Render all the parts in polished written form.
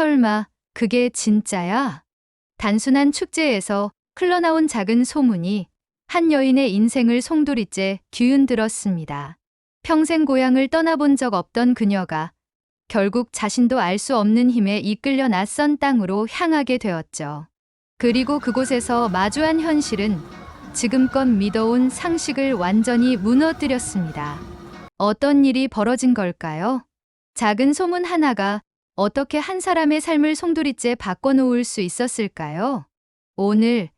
설마 그게 진짜야? 단순한 축제에서 흘러나온 작은 소문이 한 여인의 인생을 송두리째 뒤흔들었습니다. 평생 고향을 떠나본 적 없던 그녀가 결국 자신도 알 수 없는 힘에 이끌려 낯선 땅으로 향하게 되었죠. 그리고 그곳에서 마주한 현실은 지금껏 믿어온 상식을 완전히 무너뜨렸습니다. 어떤 일이 벌어진 걸까요? 작은 소문 하나가 어떻게 한 사람의 삶을 송두리째 바꿔놓을 수 있었을까요? 오늘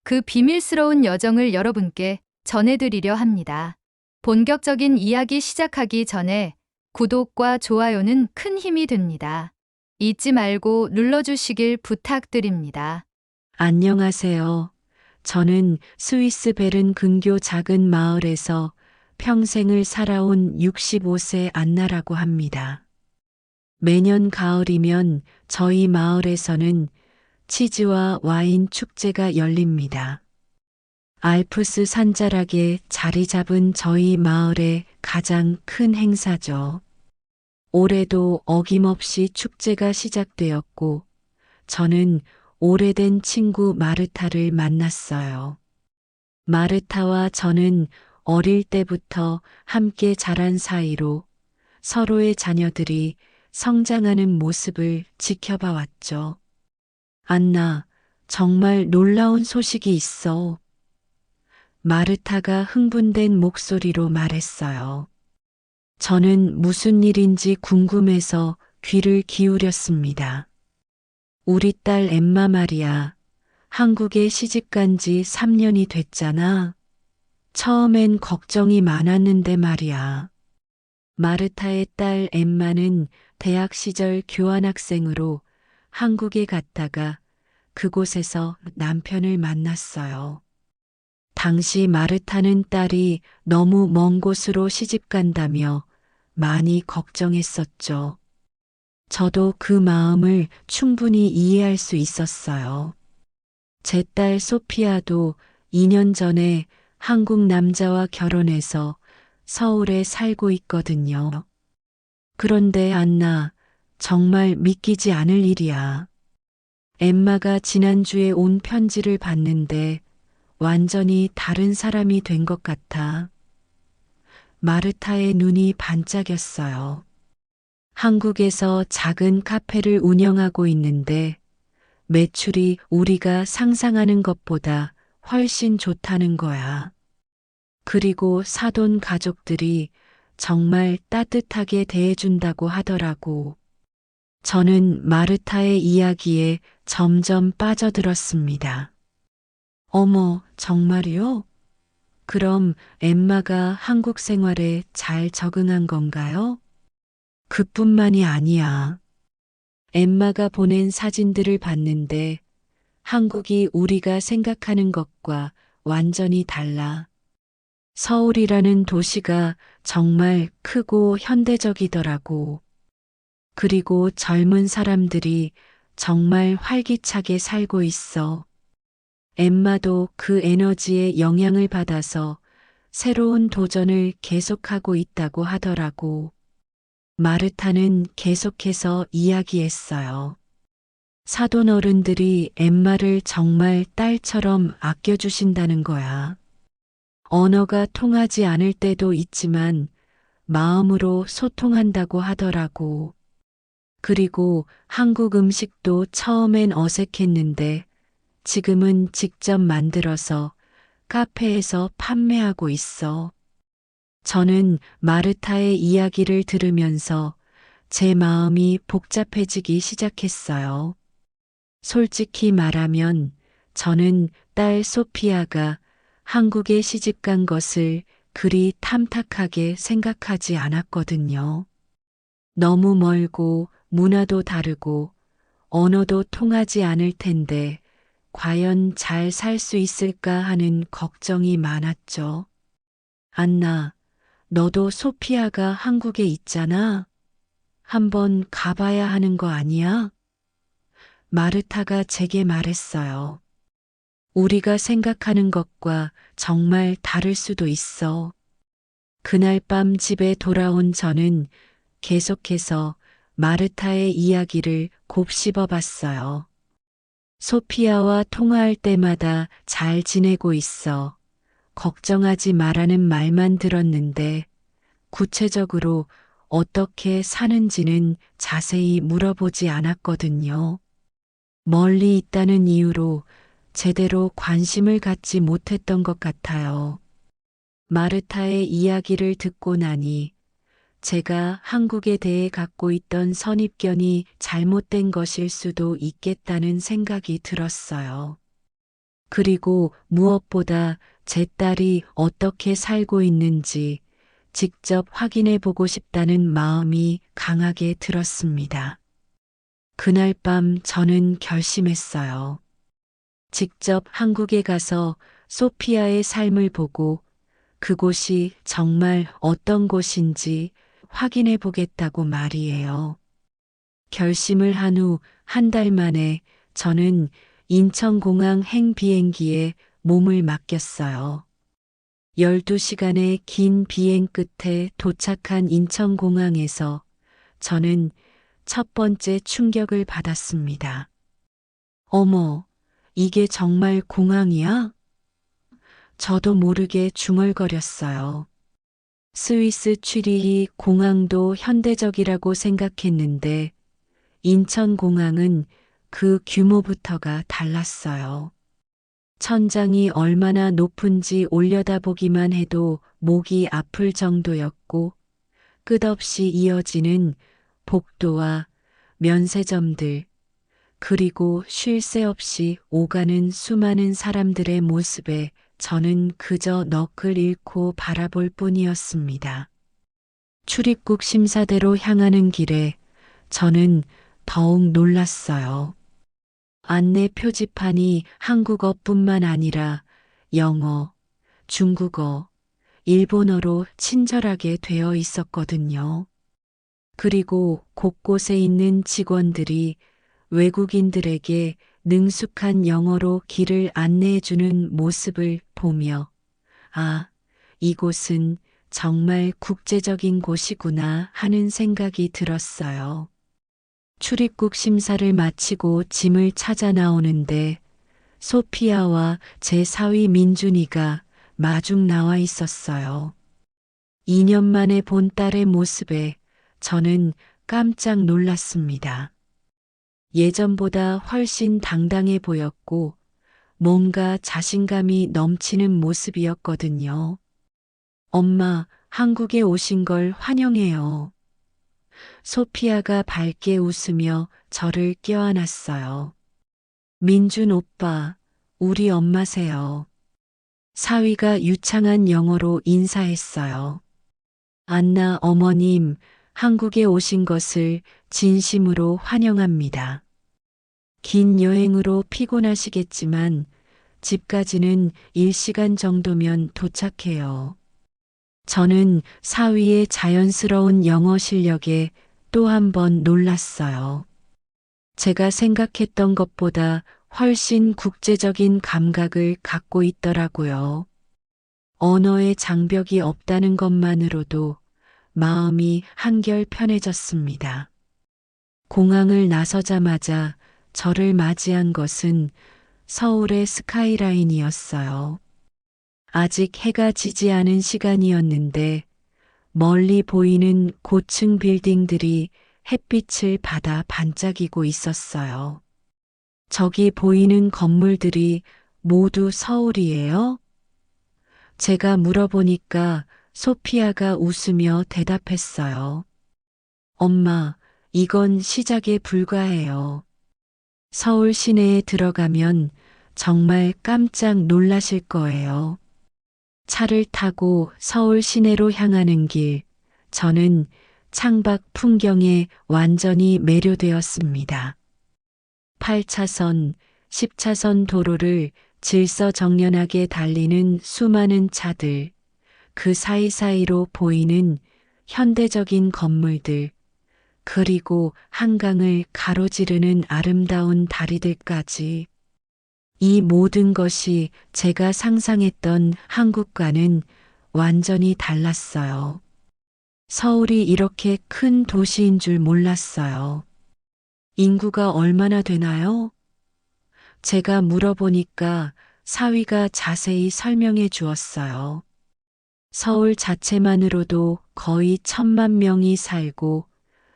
그 비밀스러운 여정을 여러분께 전해드리려 합니다. 본격적인 이야기 시작하기 전에 구독과 좋아요는 큰 힘이 됩니다. 잊지 말고 눌러주시길 부탁드립니다. 안녕하세요. 저는 스위스 베른 근교 작은 마을에서 평생을 살아온 65세 안나라고 합니다. 매년 가을이면 저희 마을에서는 치즈와 와인 축제가 열립니다. 알프스 산자락에 자리 잡은 저희 마을의 가장 큰 행사죠. 올해도 어김없이 축제가 시작되었고, 저는 오래된 친구 마르타를 만났어요. 마르타와 저는 어릴 때부터 함께 자란 사이로 서로의 자녀들이 성장하는 모습을 지켜봐 왔죠. 안나, 정말 놀라운 소식이 있어. 마르타가 흥분된 목소리로 말했어요. 저는 무슨 일인지 궁금해서 귀를 기울였습니다. 우리 딸 엠마 말이야. 한국에 시집간 지 3년이 됐잖아. 처음엔 걱정이 많았는데 말이야. 마르타의 딸 엠마는 대학 시절 교환학생으로 한국에 갔다가 그곳에서 남편을 만났어요. 당시 마르타는 딸이 너무 먼 곳으로 시집 간다며 많이 걱정했었죠. 저도 그 마음을 충분히 이해할 수 있었어요. 제 딸 소피아도 2년 전에 한국 남자와 결혼해서 서울에 살고 있거든요. 그런데 안나, 정말 믿기지 않을 일이야. 엠마가 지난주에 온 편지를 봤는데 완전히 다른 사람이 된 것 같아. 마르타의 눈이 반짝였어요. 한국에서 작은 카페를 운영하고 있는데 매출이 우리가 상상하는 것보다 훨씬 좋다는 거야. 그리고 사돈 가족들이 정말 따뜻하게 대해준다고 하더라고. 저는 마르타의 이야기에 점점 빠져들었습니다. 어머, 정말요? 그럼 엠마가 한국 생활에 잘 적응한 건가요? 그뿐만이 아니야. 엠마가 보낸 사진들을 봤는데 한국이 우리가 생각하는 것과 완전히 달라. 서울이라는 도시가 정말 크고 현대적이더라고. 그리고 젊은 사람들이 정말 활기차게 살고 있어. 엠마도 그 에너지에 영향을 받아서 새로운 도전을 계속하고 있다고 하더라고. 마르타는 계속해서 이야기했어요. 사돈 어른들이 엠마를 정말 딸처럼 아껴주신다는 거야. 언어가 통하지 않을 때도 있지만 마음으로 소통한다고 하더라고. 그리고 한국 음식도 처음엔 어색했는데 지금은 직접 만들어서 카페에서 판매하고 있어. 저는 마르타의 이야기를 들으면서 제 마음이 복잡해지기 시작했어요. 솔직히 말하면 저는 딸 소피아가 한국에 시집간 것을 그리 탐탁하게 생각하지 않았거든요. 너무 멀고 문화도 다르고 언어도 통하지 않을 텐데 과연 잘 살 수 있을까 하는 걱정이 많았죠. 안나, 너도 소피아가 한국에 있잖아. 한번 가봐야 하는 거 아니야? 마르타가 제게 말했어요. 우리가 생각하는 것과 정말 다를 수도 있어. 그날 밤 집에 돌아온 저는 계속해서 마르타의 이야기를 곱씹어 봤어요. 소피아와 통화할 때마다 잘 지내고 있어. 걱정하지 말라는 말만 들었는데 구체적으로 어떻게 사는지는 자세히 물어보지 않았거든요. 멀리 있다는 이유로 제대로 관심을 갖지 못했던 것 같아요. 마르타의 이야기를 듣고 나니 제가 한국에 대해 갖고 있던 선입견이 잘못된 것일 수도 있겠다는 생각이 들었어요. 그리고 무엇보다 제 딸이 어떻게 살고 있는지 직접 확인해 보고 싶다는 마음이 강하게 들었습니다. 그날 밤 저는 결심했어요. 직접 한국에 가서 소피아의 삶을 보고 그곳이 정말 어떤 곳인지 확인해 보겠다고 말이에요. 결심을 한 후 한 달 만에 저는 인천공항 행비행기에 몸을 맡겼어요. 12시간의 긴 비행 끝에 도착한 인천공항에서 저는 첫 번째 충격을 받았습니다. 어머, 이게 정말 공항이야? 저도 모르게 중얼거렸어요. 스위스 취리히 공항도 현대적이라고 생각했는데 인천공항은 그 규모부터가 달랐어요. 천장이 얼마나 높은지 올려다보기만 해도 목이 아플 정도였고 끝없이 이어지는 복도와 면세점들 그리고 쉴 새 없이 오가는 수많은 사람들의 모습에 저는 그저 넋을 잃고 바라볼 뿐이었습니다. 출입국 심사대로 향하는 길에 저는 더욱 놀랐어요. 안내 표지판이 한국어뿐만 아니라 영어, 중국어, 일본어로 친절하게 되어 있었거든요. 그리고 곳곳에 있는 직원들이 외국인들에게 능숙한 영어로 길을 안내해주는 모습을 보며 아, 이곳은 정말 국제적인 곳이구나 하는 생각이 들었어요. 출입국 심사를 마치고 짐을 찾아 나오는데 소피아와 제 사위 민준이가 마중 나와 있었어요. 2년 만에 본 딸의 모습에 저는 깜짝 놀랐습니다. 예전보다 훨씬 당당해 보였고 뭔가 자신감이 넘치는 모습이었거든요. 엄마, 한국에 오신 걸 환영해요. 소피아가 밝게 웃으며 저를 껴안았어요. 민준 오빠, 우리 엄마세요. 사위가 유창한 영어로 인사했어요. 안나 어머님, 한국에 오신 것을 진심으로 환영합니다. 긴 여행으로 피곤하시겠지만 집까지는 1시간 정도면 도착해요. 저는 사위의 자연스러운 영어 실력에 또 한 번 놀랐어요. 제가 생각했던 것보다 훨씬 국제적인 감각을 갖고 있더라고요. 언어의 장벽이 없다는 것만으로도 마음이 한결 편해졌습니다. 공항을 나서자마자 저를 맞이한 것은 서울의 스카이라인이었어요. 아직 해가 지지 않은 시간이었는데 멀리 보이는 고층 빌딩들이 햇빛을 받아 반짝이고 있었어요. 저기 보이는 건물들이 모두 서울이에요? 제가 물어보니까 소피아가 웃으며 대답했어요. 엄마, 이건 시작에 불과해요. 서울 시내에 들어가면 정말 깜짝 놀라실 거예요. 차를 타고 서울 시내로 향하는 길, 저는 창밖 풍경에 완전히 매료되었습니다. 8차선, 10차선 도로를 질서정연하게 달리는 수많은 차들, 그 사이사이로 보이는 현대적인 건물들, 그리고 한강을 가로지르는 아름다운 다리들까지 이 모든 것이 제가 상상했던 한국과는 완전히 달랐어요. 서울이 이렇게 큰 도시인 줄 몰랐어요. 인구가 얼마나 되나요? 제가 물어보니까 사위가 자세히 설명해 주었어요. 서울 자체만으로도 거의 1,000만 명이 살고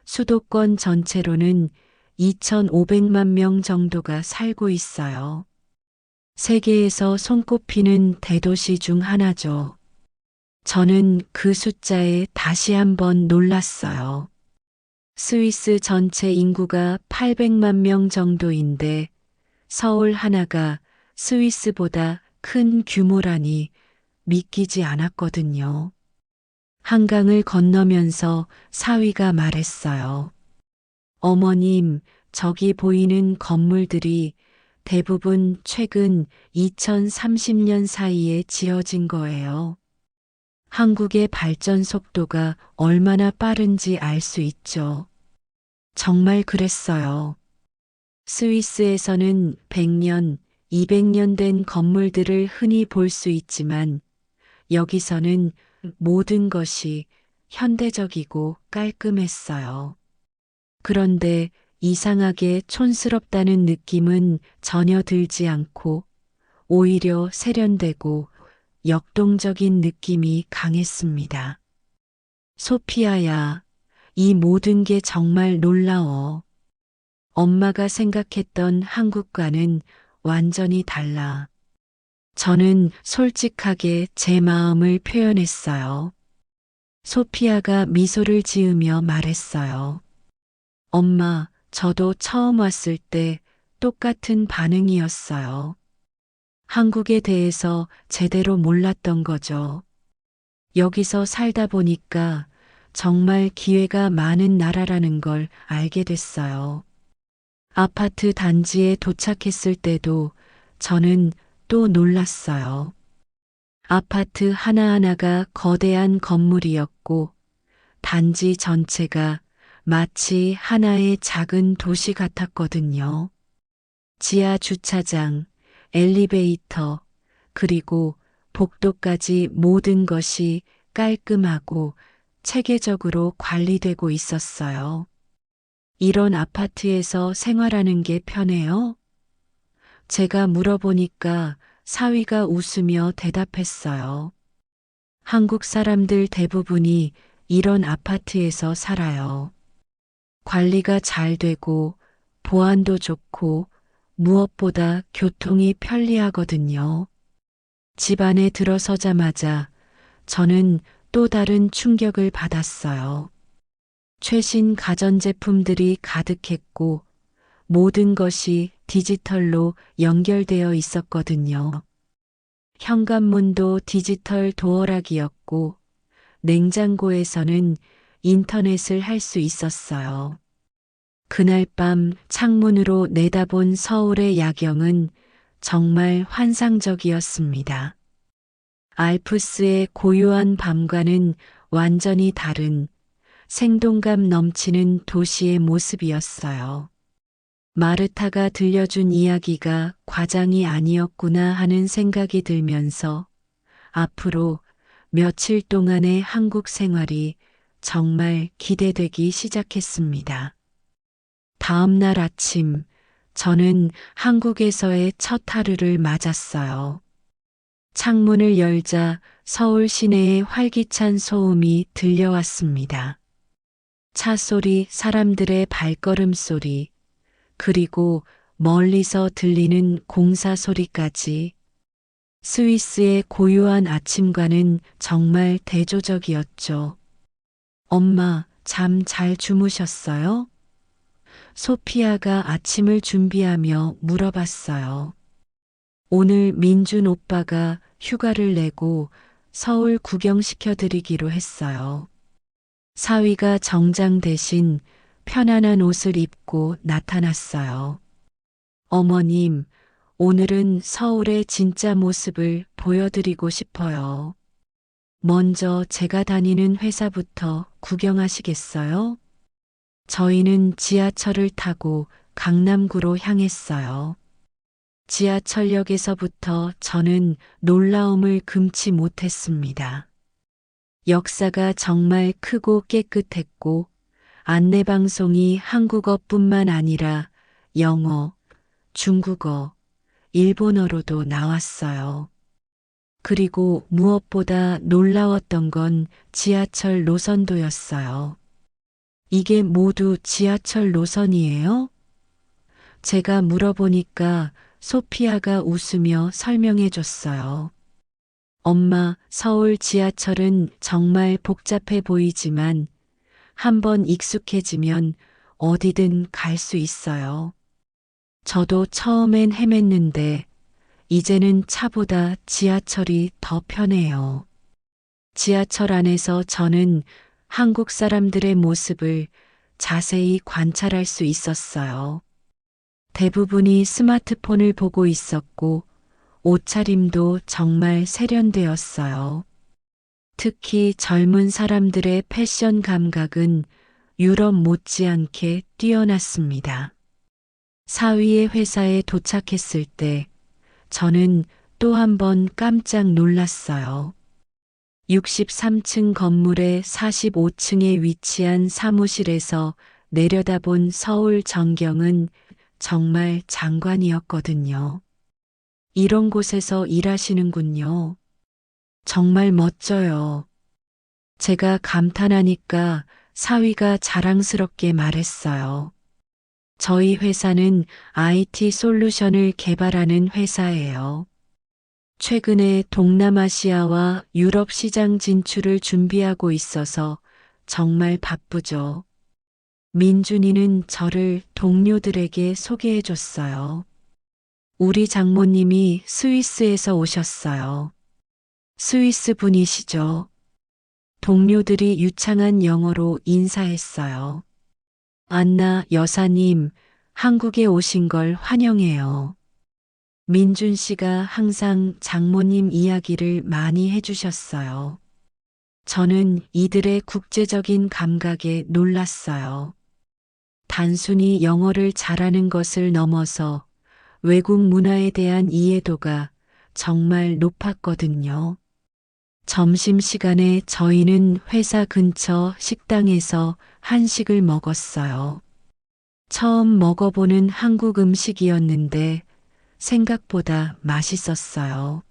수도권 전체로는 2,500만 명 정도가 살고 있어요. 세계에서 손꼽히는 대도시 중 하나죠. 저는 그 숫자에 다시 한번 놀랐어요. 스위스 전체 인구가 800만 명 정도인데 서울 하나가 스위스보다 큰 규모라니 믿기지 않았거든요. 한강을 건너면서 사위가 말했어요. 어머님, 저기 보이는 건물들이 대부분 최근 2030년 사이에 지어진 거예요. 한국의 발전 속도가 얼마나 빠른지 알 수 있죠. 정말 그랬어요. 스위스에서는 100년, 200년 된 건물들을 흔히 볼 수 있지만 여기서는 모든 것이 현대적이고 깔끔했어요. 그런데 이상하게 촌스럽다는 느낌은 전혀 들지 않고 오히려 세련되고 역동적인 느낌이 강했습니다. 소피아야, 이 모든 게 정말 놀라워. 엄마가 생각했던 한국과는 완전히 달라. 저는 솔직하게 제 마음을 표현했어요. 소피아가 미소를 지으며 말했어요. 엄마, 저도 처음 왔을 때 똑같은 반응이었어요. 한국에 대해서 제대로 몰랐던 거죠. 여기서 살다 보니까 정말 기회가 많은 나라라는 걸 알게 됐어요. 아파트 단지에 도착했을 때도 저는 또 놀랐어요. 아파트 하나하나가 거대한 건물이었고 단지 전체가 마치 하나의 작은 도시 같았거든요. 지하 주차장, 엘리베이터, 그리고 복도까지 모든 것이 깔끔하고 체계적으로 관리되고 있었어요. 이런 아파트에서 생활하는 게 편해요? 제가 물어보니까 사위가 웃으며 대답했어요. 한국 사람들 대부분이 이런 아파트에서 살아요. 관리가 잘 되고 보안도 좋고 무엇보다 교통이 편리하거든요. 집 안에 들어서자마자 저는 또 다른 충격을 받았어요. 최신 가전제품들이 가득했고 모든 것이 디지털로 연결되어 있었거든요. 현관문도 디지털 도어락이었고 냉장고에서는 인터넷을 할 수 있었어요. 그날 밤 창문으로 내다본 서울의 야경은 정말 환상적이었습니다. 알프스의 고요한 밤과는 완전히 다른 생동감 넘치는 도시의 모습이었어요. 마르타가 들려준 이야기가 과장이 아니었구나 하는 생각이 들면서 앞으로 며칠 동안의 한국 생활이 정말 기대되기 시작했습니다. 다음 날 아침, 저는 한국에서의 첫 하루를 맞았어요. 창문을 열자 서울 시내의 활기찬 소음이 들려왔습니다. 차 소리, 사람들의 발걸음 소리, 그리고 멀리서 들리는 공사 소리까지 스위스의 고요한 아침과는 정말 대조적이었죠. 엄마, 잠 잘 주무셨어요? 소피아가 아침을 준비하며 물어봤어요. 오늘 민준 오빠가 휴가를 내고 서울 구경시켜드리기로 했어요. 사위가 정장 대신 편안한 옷을 입고 나타났어요. 어머님, 오늘은 서울의 진짜 모습을 보여드리고 싶어요. 먼저 제가 다니는 회사부터 구경하시겠어요? 저희는 지하철을 타고 강남구로 향했어요. 지하철역에서부터 저는 놀라움을 금치 못했습니다. 역사가 정말 크고 깨끗했고 안내방송이 한국어뿐만 아니라 영어, 중국어, 일본어로도 나왔어요. 그리고 무엇보다 놀라웠던 건 지하철 노선도였어요. 이게 모두 지하철 노선이에요? 제가 물어보니까 소피아가 웃으며 설명해 줬어요. 엄마, 서울 지하철은 정말 복잡해 보이지만 한번 익숙해지면 어디든 갈 수 있어요. 저도 처음엔 헤맸는데 이제는 차보다 지하철이 더 편해요. 지하철 안에서 저는 한국 사람들의 모습을 자세히 관찰할 수 있었어요. 대부분이 스마트폰을 보고 있었고 옷차림도 정말 세련되었어요. 특히 젊은 사람들의 패션 감각은 유럽 못지않게 뛰어났습니다. 사위의 회사에 도착했을 때 저는 또 한 번 깜짝 놀랐어요. 63층 건물의 45층에 위치한 사무실에서 내려다본 서울 전경은 정말 장관이었거든요. 이런 곳에서 일하시는군요. 정말 멋져요. 제가 감탄하니까 사위가 자랑스럽게 말했어요. 저희 회사는 IT 솔루션을 개발하는 회사예요. 최근에 동남아시아와 유럽 시장 진출을 준비하고 있어서 정말 바쁘죠. 민준이는 저를 동료들에게 소개해 줬어요. 우리 장모님이 스위스에서 오셨어요. 스위스 분이시죠? 동료들이 유창한 영어로 인사했어요. 안나 여사님, 한국에 오신 걸 환영해요. 민준 씨가 항상 장모님 이야기를 많이 해주셨어요. 저는 이들의 국제적인 감각에 놀랐어요. 단순히 영어를 잘하는 것을 넘어서 외국 문화에 대한 이해도가 정말 높았거든요. 점심시간에 저희는 회사 근처 식당에서 한식을 먹었어요. 처음 먹어보는 한국 음식이었는데 생각보다 맛있었어요.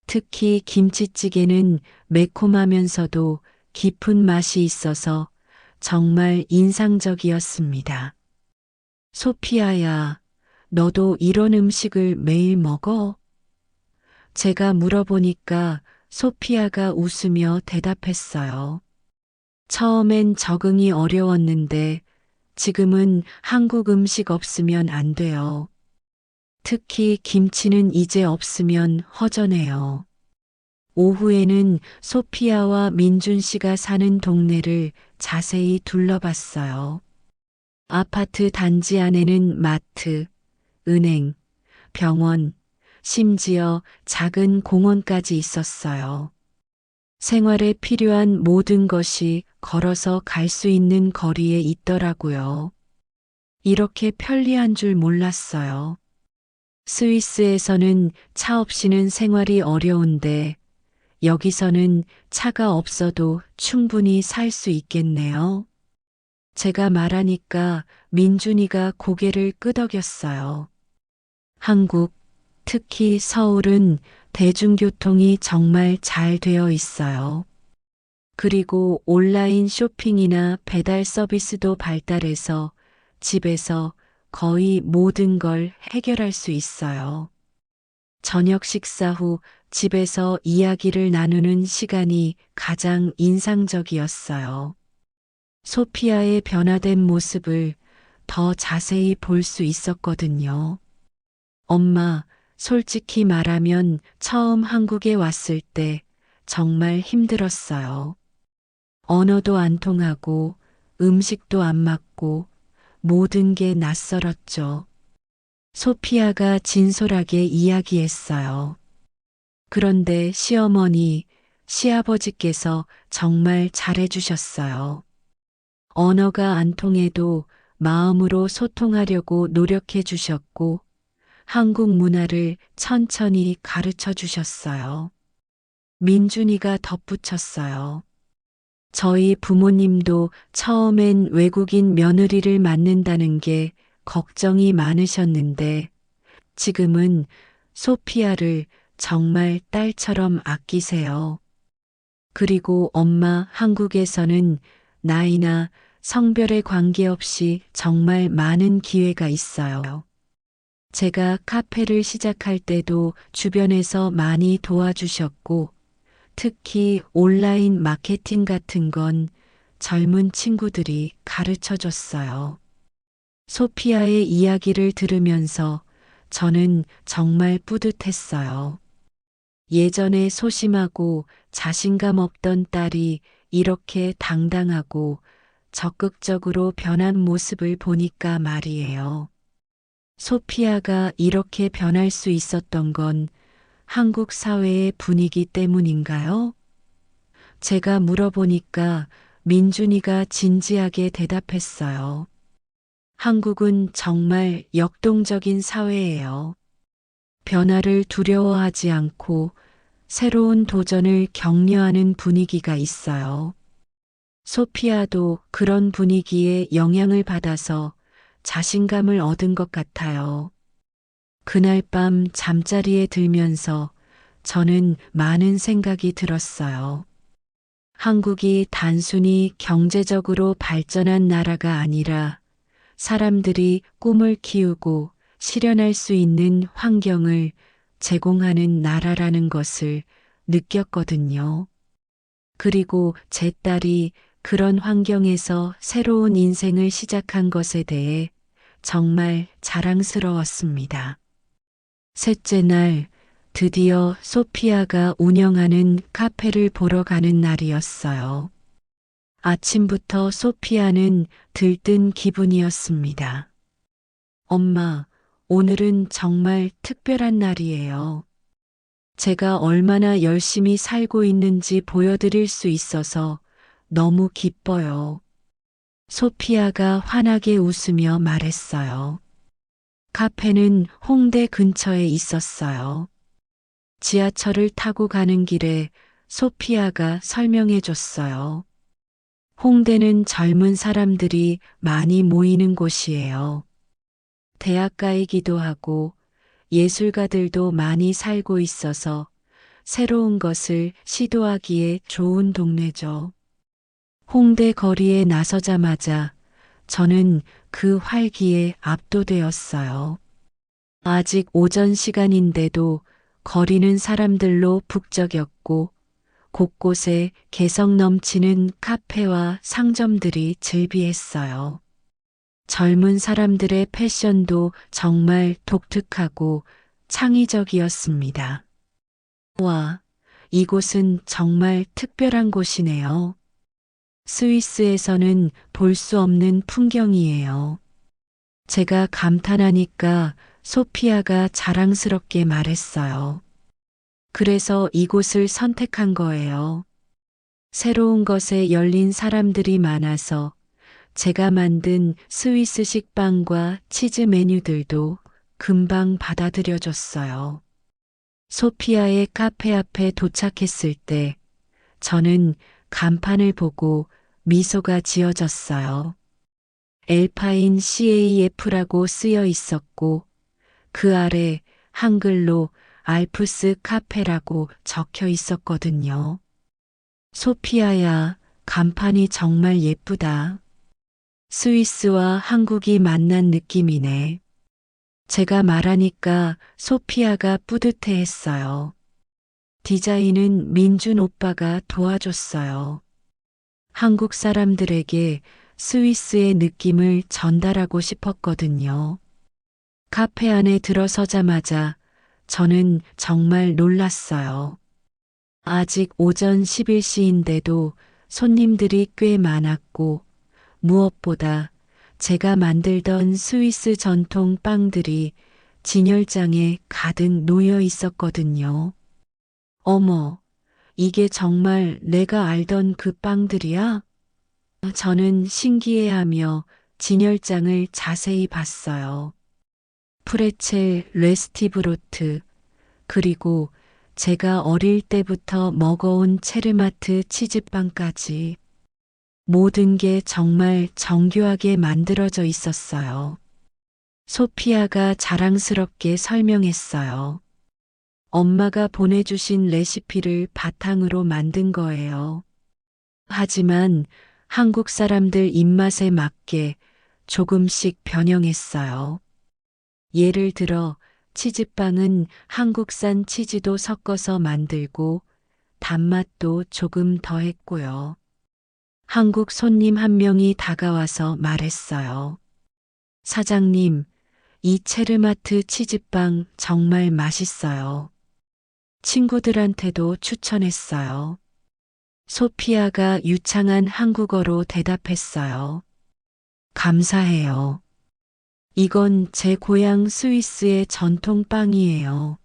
특히 김치찌개는 매콤하면서도 깊은 맛이 있어서 정말 인상적이었습니다. 소피아야, 너도 이런 음식을 매일 먹어? 제가 물어보니까 소피아가 웃으며 대답했어요. 처음엔 적응이 어려웠는데 지금은 한국 음식 없으면 안 돼요. 특히 김치는 이제 없으면 허전해요. 오후에는 소피아와 민준 씨가 사는 동네를 자세히 둘러봤어요. 아파트 단지 안에는 마트, 은행, 병원, 심지어 작은 공원까지 있었어요. 생활에 필요한 모든 것이 걸어서 갈 수 있는 거리에 있더라고요. 이렇게 편리한 줄 몰랐어요. 스위스에서는 차 없이는 생활이 어려운데 여기서는 차가 없어도 충분히 살 수 있겠네요. 제가 말하니까 민준이가 고개를 끄덕였어요. 한국, 특히 서울은 대중교통이 정말 잘 되어 있어요. 그리고 온라인 쇼핑이나 배달 서비스도 발달해서 집에서 거의 모든 걸 해결할 수 있어요. 저녁 식사 후 집에서 이야기를 나누는 시간이 가장 인상적이었어요. 소피아의 변화된 모습을 더 자세히 볼 수 있었거든요. 엄마, 솔직히 말하면 처음 한국에 왔을 때 정말 힘들었어요. 언어도 안 통하고 음식도 안 맞고 모든 게 낯설었죠. 소피아가 진솔하게 이야기했어요. 그런데 시어머니, 시아버지께서 정말 잘해주셨어요. 언어가 안 통해도 마음으로 소통하려고 노력해 주셨고, 한국 문화를 천천히 가르쳐 주셨어요. 민준이가 덧붙였어요. 저희 부모님도 처음엔 외국인 며느리를 만난다는 게 걱정이 많으셨는데 지금은 소피아를 정말 딸처럼 아끼세요. 그리고 엄마 한국에서는 나이나 성별에 관계없이 정말 많은 기회가 있어요. 제가 카페를 시작할 때도 주변에서 많이 도와주셨고, 특히 온라인 마케팅 같은 건 젊은 친구들이 가르쳐 줬어요. 소피아의 이야기를 들으면서 저는 정말 뿌듯했어요. 예전에 소심하고 자신감 없던 딸이 이렇게 당당하고 적극적으로 변한 모습을 보니까 말이에요. 소피아가 이렇게 변할 수 있었던 건 한국 사회의 분위기 때문인가요? 제가 물어보니까 민준이가 진지하게 대답했어요. 한국은 정말 역동적인 사회예요. 변화를 두려워하지 않고 새로운 도전을 격려하는 분위기가 있어요. 소피아도 그런 분위기에 영향을 받아서 자신감을 얻은 것 같아요. 그날 밤 잠자리에 들면서 저는 많은 생각이 들었어요. 한국이 단순히 경제적으로 발전한 나라가 아니라 사람들이 꿈을 키우고 실현할 수 있는 환경을 제공하는 나라라는 것을 느꼈거든요. 그리고 제 딸이 그런 환경에서 새로운 인생을 시작한 것에 대해 정말 자랑스러웠습니다. 셋째 날, 드디어 소피아가 운영하는 카페를 보러 가는 날이었어요. 아침부터 소피아는 들뜬 기분이었습니다. 엄마, 오늘은 정말 특별한 날이에요. 제가 얼마나 열심히 살고 있는지 보여드릴 수 있어서 너무 기뻐요. 소피아가 환하게 웃으며 말했어요. 카페는 홍대 근처에 있었어요. 지하철을 타고 가는 길에 소피아가 설명해 줬어요. 홍대는 젊은 사람들이 많이 모이는 곳이에요. 대학가이기도 하고 예술가들도 많이 살고 있어서 새로운 것을 시도하기에 좋은 동네죠. 홍대 거리에 나서자마자 저는 그 활기에 압도되었어요. 아직 오전 시간인데도 거리는 사람들로 북적였고 곳곳에 개성 넘치는 카페와 상점들이 즐비했어요. 젊은 사람들의 패션도 정말 독특하고 창의적이었습니다. 와, 이곳은 정말 특별한 곳이네요. 스위스에서는 볼 수 없는 풍경이에요. 제가 감탄하니까 소피아가 자랑스럽게 말했어요. 그래서 이곳을 선택한 거예요. 새로운 것에 열린 사람들이 많아서 제가 만든 스위스식 빵과 치즈 메뉴들도 금방 받아들여졌어요. 소피아의 카페 앞에 도착했을 때 저는 간판을 보고 미소가 지어졌어요. 엘파인 CAF라고 쓰여 있었고 그 아래 한글로 알프스 카페라고 적혀 있었거든요. 소피아야, 간판이 정말 예쁘다. 스위스와 한국이 만난 느낌이네. 제가 말하니까 소피아가 뿌듯해 했어요. 디자인은 민준 오빠가 도와줬어요. 한국 사람들에게 스위스의 느낌을 전달하고 싶었거든요. 카페 안에 들어서자마자 저는 정말 놀랐어요. 아직 오전 11시인데도 손님들이 꽤 많았고 무엇보다 제가 만들던 스위스 전통 빵들이 진열장에 가득 놓여 있었거든요. 어머, 이게 정말 내가 알던 그 빵들이야? 저는 신기해하며 진열장을 자세히 봤어요. 프레첼, 레스티브로트, 그리고 제가 어릴 때부터 먹어온 체르마트 치즈빵까지. 모든 게 정말 정교하게 만들어져 있었어요. 소피아가 자랑스럽게 설명했어요. 엄마가 보내주신 레시피를 바탕으로 만든 거예요. 하지만 한국 사람들 입맛에 맞게 조금씩 변형했어요. 예를 들어 치즈빵은 한국산 치즈도 섞어서 만들고 단맛도 조금 더했고요. 한국 손님 한 명이 다가와서 말했어요. 사장님, 이 체르마트 치즈빵 정말 맛있어요. 친구들한테도 추천했어요. 소피아가 유창한 한국어로 대답했어요. 감사해요. 이건 제 고향 스위스의 전통 빵이에요.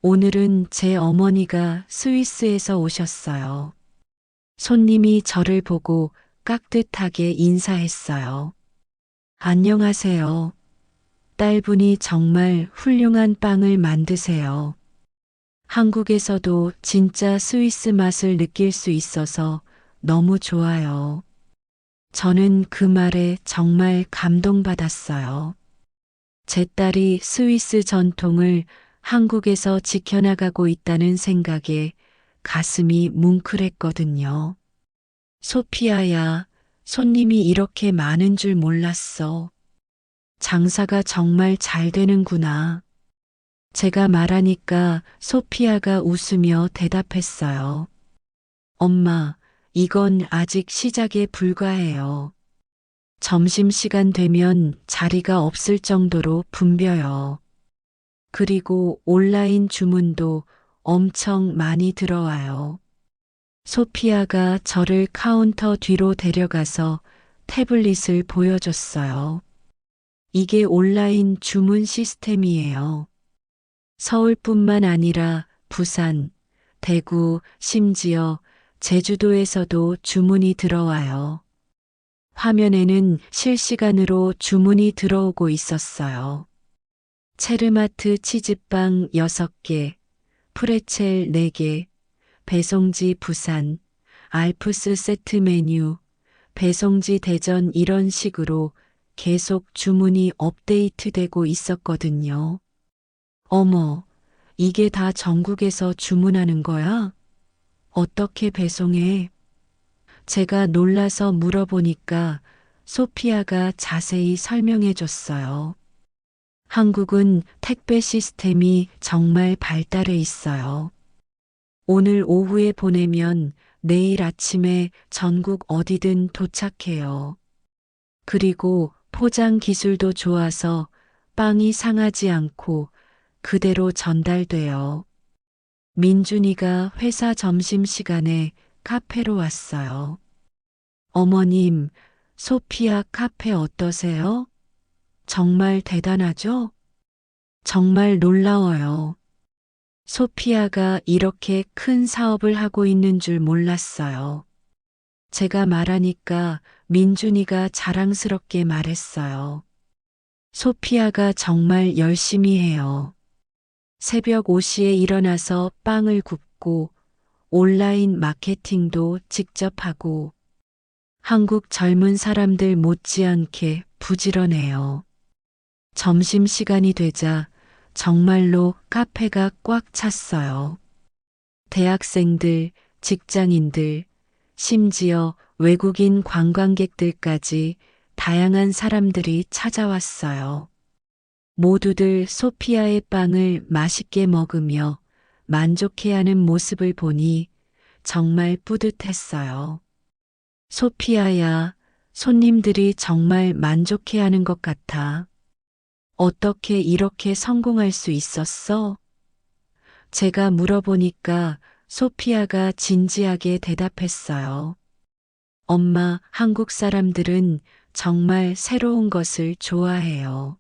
오늘은 제 어머니가 스위스에서 오셨어요. 손님이 저를 보고 깍듯하게 인사했어요. 안녕하세요. 딸분이 정말 훌륭한 빵을 만드세요. 한국에서도 진짜 스위스 맛을 느낄 수 있어서 너무 좋아요. 저는 그 말에 정말 감동받았어요. 제 딸이 스위스 전통을 한국에서 지켜나가고 있다는 생각에 가슴이 뭉클했거든요. 소피아야, 손님이 이렇게 많은 줄 몰랐어. 장사가 정말 잘 되는구나. 제가 말하니까 소피아가 웃으며 대답했어요. 엄마, 이건 아직 시작에 불과해요. 점심시간 되면 자리가 없을 정도로 붐벼요. 그리고 온라인 주문도 엄청 많이 들어와요. 소피아가 저를 카운터 뒤로 데려가서 태블릿을 보여줬어요. 이게 온라인 주문 시스템이에요. 서울뿐만 아니라 부산, 대구, 심지어 제주도에서도 주문이 들어와요. 화면에는 실시간으로 주문이 들어오고 있었어요. 체르마트 치즈빵 6개, 프레첼 4개, 배송지 부산, 알프스 세트 메뉴, 배송지 대전 이런 식으로 계속 주문이 업데이트되고 있었거든요. 어머, 이게 다 전국에서 주문하는 거야? 어떻게 배송해? 제가 놀라서 물어보니까 소피아가 자세히 설명해 줬어요. 한국은 택배 시스템이 정말 발달해 있어요. 오늘 오후에 보내면 내일 아침에 전국 어디든 도착해요. 그리고 포장 기술도 좋아서 빵이 상하지 않고 그대로 전달돼요. 민준이가 회사 점심시간에 카페로 왔어요. 어머님, 소피아 카페 어떠세요? 정말 대단하죠? 정말 놀라워요. 소피아가 이렇게 큰 사업을 하고 있는 줄 몰랐어요. 제가 말하니까 민준이가 자랑스럽게 말했어요. 소피아가 정말 열심히 해요. 새벽 5시에 일어나서 빵을 굽고 온라인 마케팅도 직접 하고 한국 젊은 사람들 못지않게 부지런해요. 점심시간이 되자 정말로 카페가 꽉 찼어요. 대학생들, 직장인들, 심지어 외국인 관광객들까지 다양한 사람들이 찾아왔어요. 모두들 소피아의 빵을 맛있게 먹으며 만족해하는 모습을 보니 정말 뿌듯했어요. 소피아야, 손님들이 정말 만족해하는 것 같아. 어떻게 이렇게 성공할 수 있었어? 제가 물어보니까 소피아가 진지하게 대답했어요. 엄마, 한국 사람들은 정말 새로운 것을 좋아해요.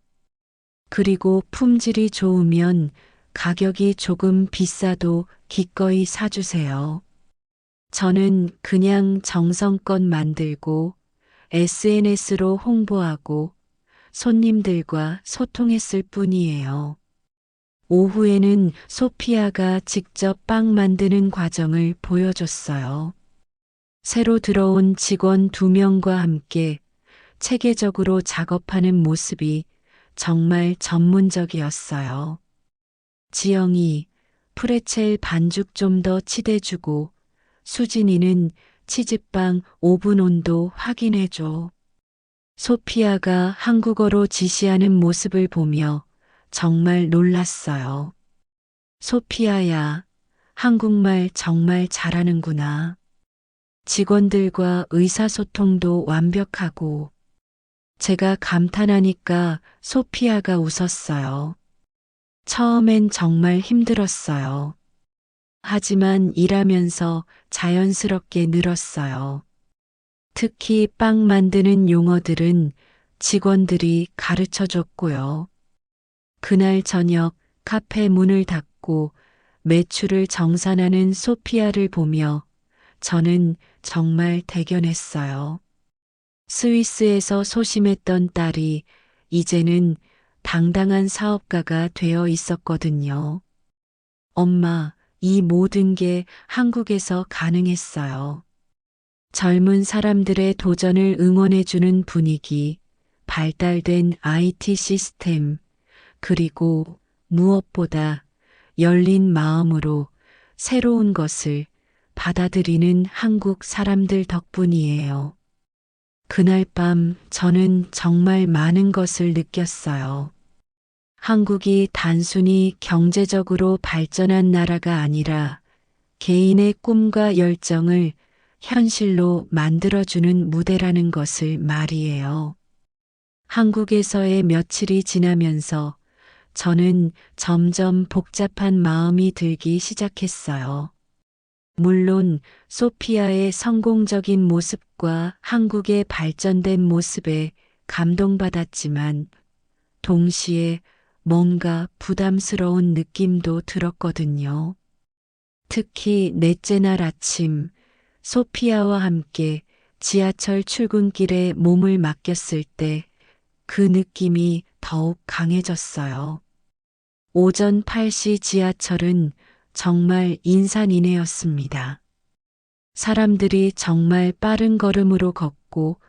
그리고 품질이 좋으면 가격이 조금 비싸도 기꺼이 사주세요. 저는 그냥 정성껏 만들고 SNS로 홍보하고 손님들과 소통했을 뿐이에요. 오후에는 소피아가 직접 빵 만드는 과정을 보여줬어요. 새로 들어온 직원 2명과 함께 체계적으로 작업하는 모습이 정말 전문적이었어요. 지영이 프레첼 반죽 좀 더 치대주고 수진이는 치즈빵 오븐 온도 확인해줘. 소피아가 한국어로 지시하는 모습을 보며 정말 놀랐어요. 소피아야, 한국말 정말 잘하는구나. 직원들과 의사소통도 완벽하고. 제가 감탄하니까 소피아가 웃었어요. 처음엔 정말 힘들었어요. 하지만 일하면서 자연스럽게 늘었어요. 특히 빵 만드는 용어들은 직원들이 가르쳐 줬고요. 그날 저녁 카페 문을 닫고 매출을 정산하는 소피아를 보며 저는 정말 대견했어요. 스위스에서 소심했던 딸이 이제는 당당한 사업가가 되어 있었거든요. 엄마, 이 모든 게 한국에서 가능했어요. 젊은 사람들의 도전을 응원해주는 분위기, 발달된 IT 시스템, 그리고 무엇보다 열린 마음으로 새로운 것을 받아들이는 한국 사람들 덕분이에요. 그날 밤 저는 정말 많은 것을 느꼈어요. 한국이 단순히 경제적으로 발전한 나라가 아니라 개인의 꿈과 열정을 현실로 만들어주는 무대라는 것을 말이에요. 한국에서의 며칠이 지나면서 저는 점점 복잡한 마음이 들기 시작했어요. 물론 소피아의 성공적인 모습과 한국의 발전된 모습에 감동받았지만 동시에 뭔가 부담스러운 느낌도 들었거든요. 특히 넷째 날 아침 소피아와 함께 지하철 출근길에 몸을 맡겼을 때 그 느낌이 더욱 강해졌어요. 오전 8시 지하철은 정말 인산인해였습니다. 사람들이 정말 빠른 걸음으로 걷고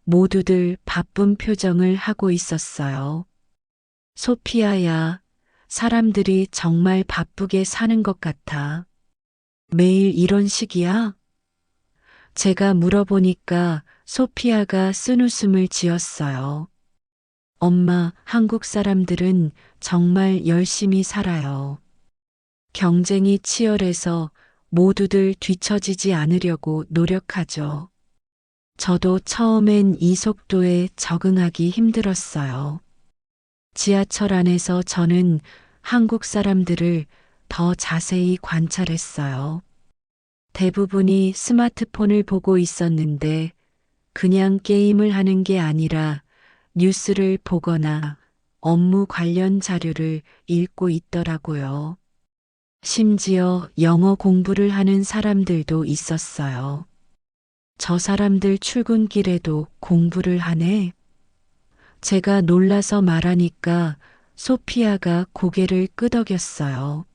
모두들 바쁜 표정을 하고 있었어요. 소피아야, 사람들이 정말 바쁘게 사는 것 같아. 매일 이런 식이야? 제가 물어보니까 소피아가 쓴웃음을 지었어요. 엄마, 한국 사람들은 정말 열심히 살아요. 경쟁이 치열해서 모두들 뒤처지지 않으려고 노력하죠. 저도 처음엔 이 속도에 적응하기 힘들었어요. 지하철 안에서 저는 한국 사람들을 더 자세히 관찰했어요. 대부분이 스마트폰을 보고 있었는데 그냥 게임을 하는 게 아니라 뉴스를 보거나 업무 관련 자료를 읽고 있더라고요. 심지어 영어 공부를 하는 사람들도 있었어요. 저 사람들 출근길에도 공부를 하네. 제가 놀라서 말하니까 소피아가 고개를 끄덕였어요.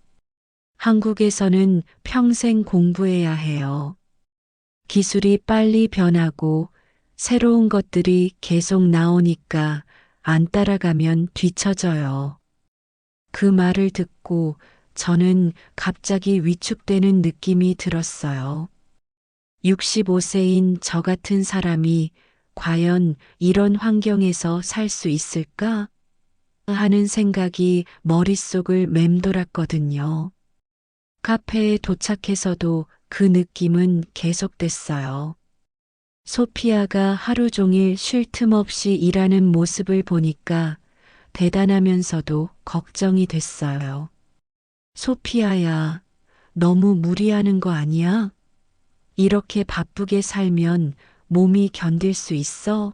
한국에서는 평생 공부해야 해요. 기술이 빨리 변하고 새로운 것들이 계속 나오니까 안 따라가면 뒤처져요. 그 말을 듣고 저는 갑자기 위축되는 느낌이 들었어요. 65세인 저 같은 사람이 과연 이런 환경에서 살 수 있을까? 하는 생각이 머릿속을 맴돌았거든요. 카페에 도착해서도 그 느낌은 계속됐어요. 소피아가 하루 종일 쉴 틈 없이 일하는 모습을 보니까 대단하면서도 걱정이 됐어요. 소피아야, 너무 무리하는 거 아니야? 이렇게 바쁘게 살면 몸이 견딜 수 있어?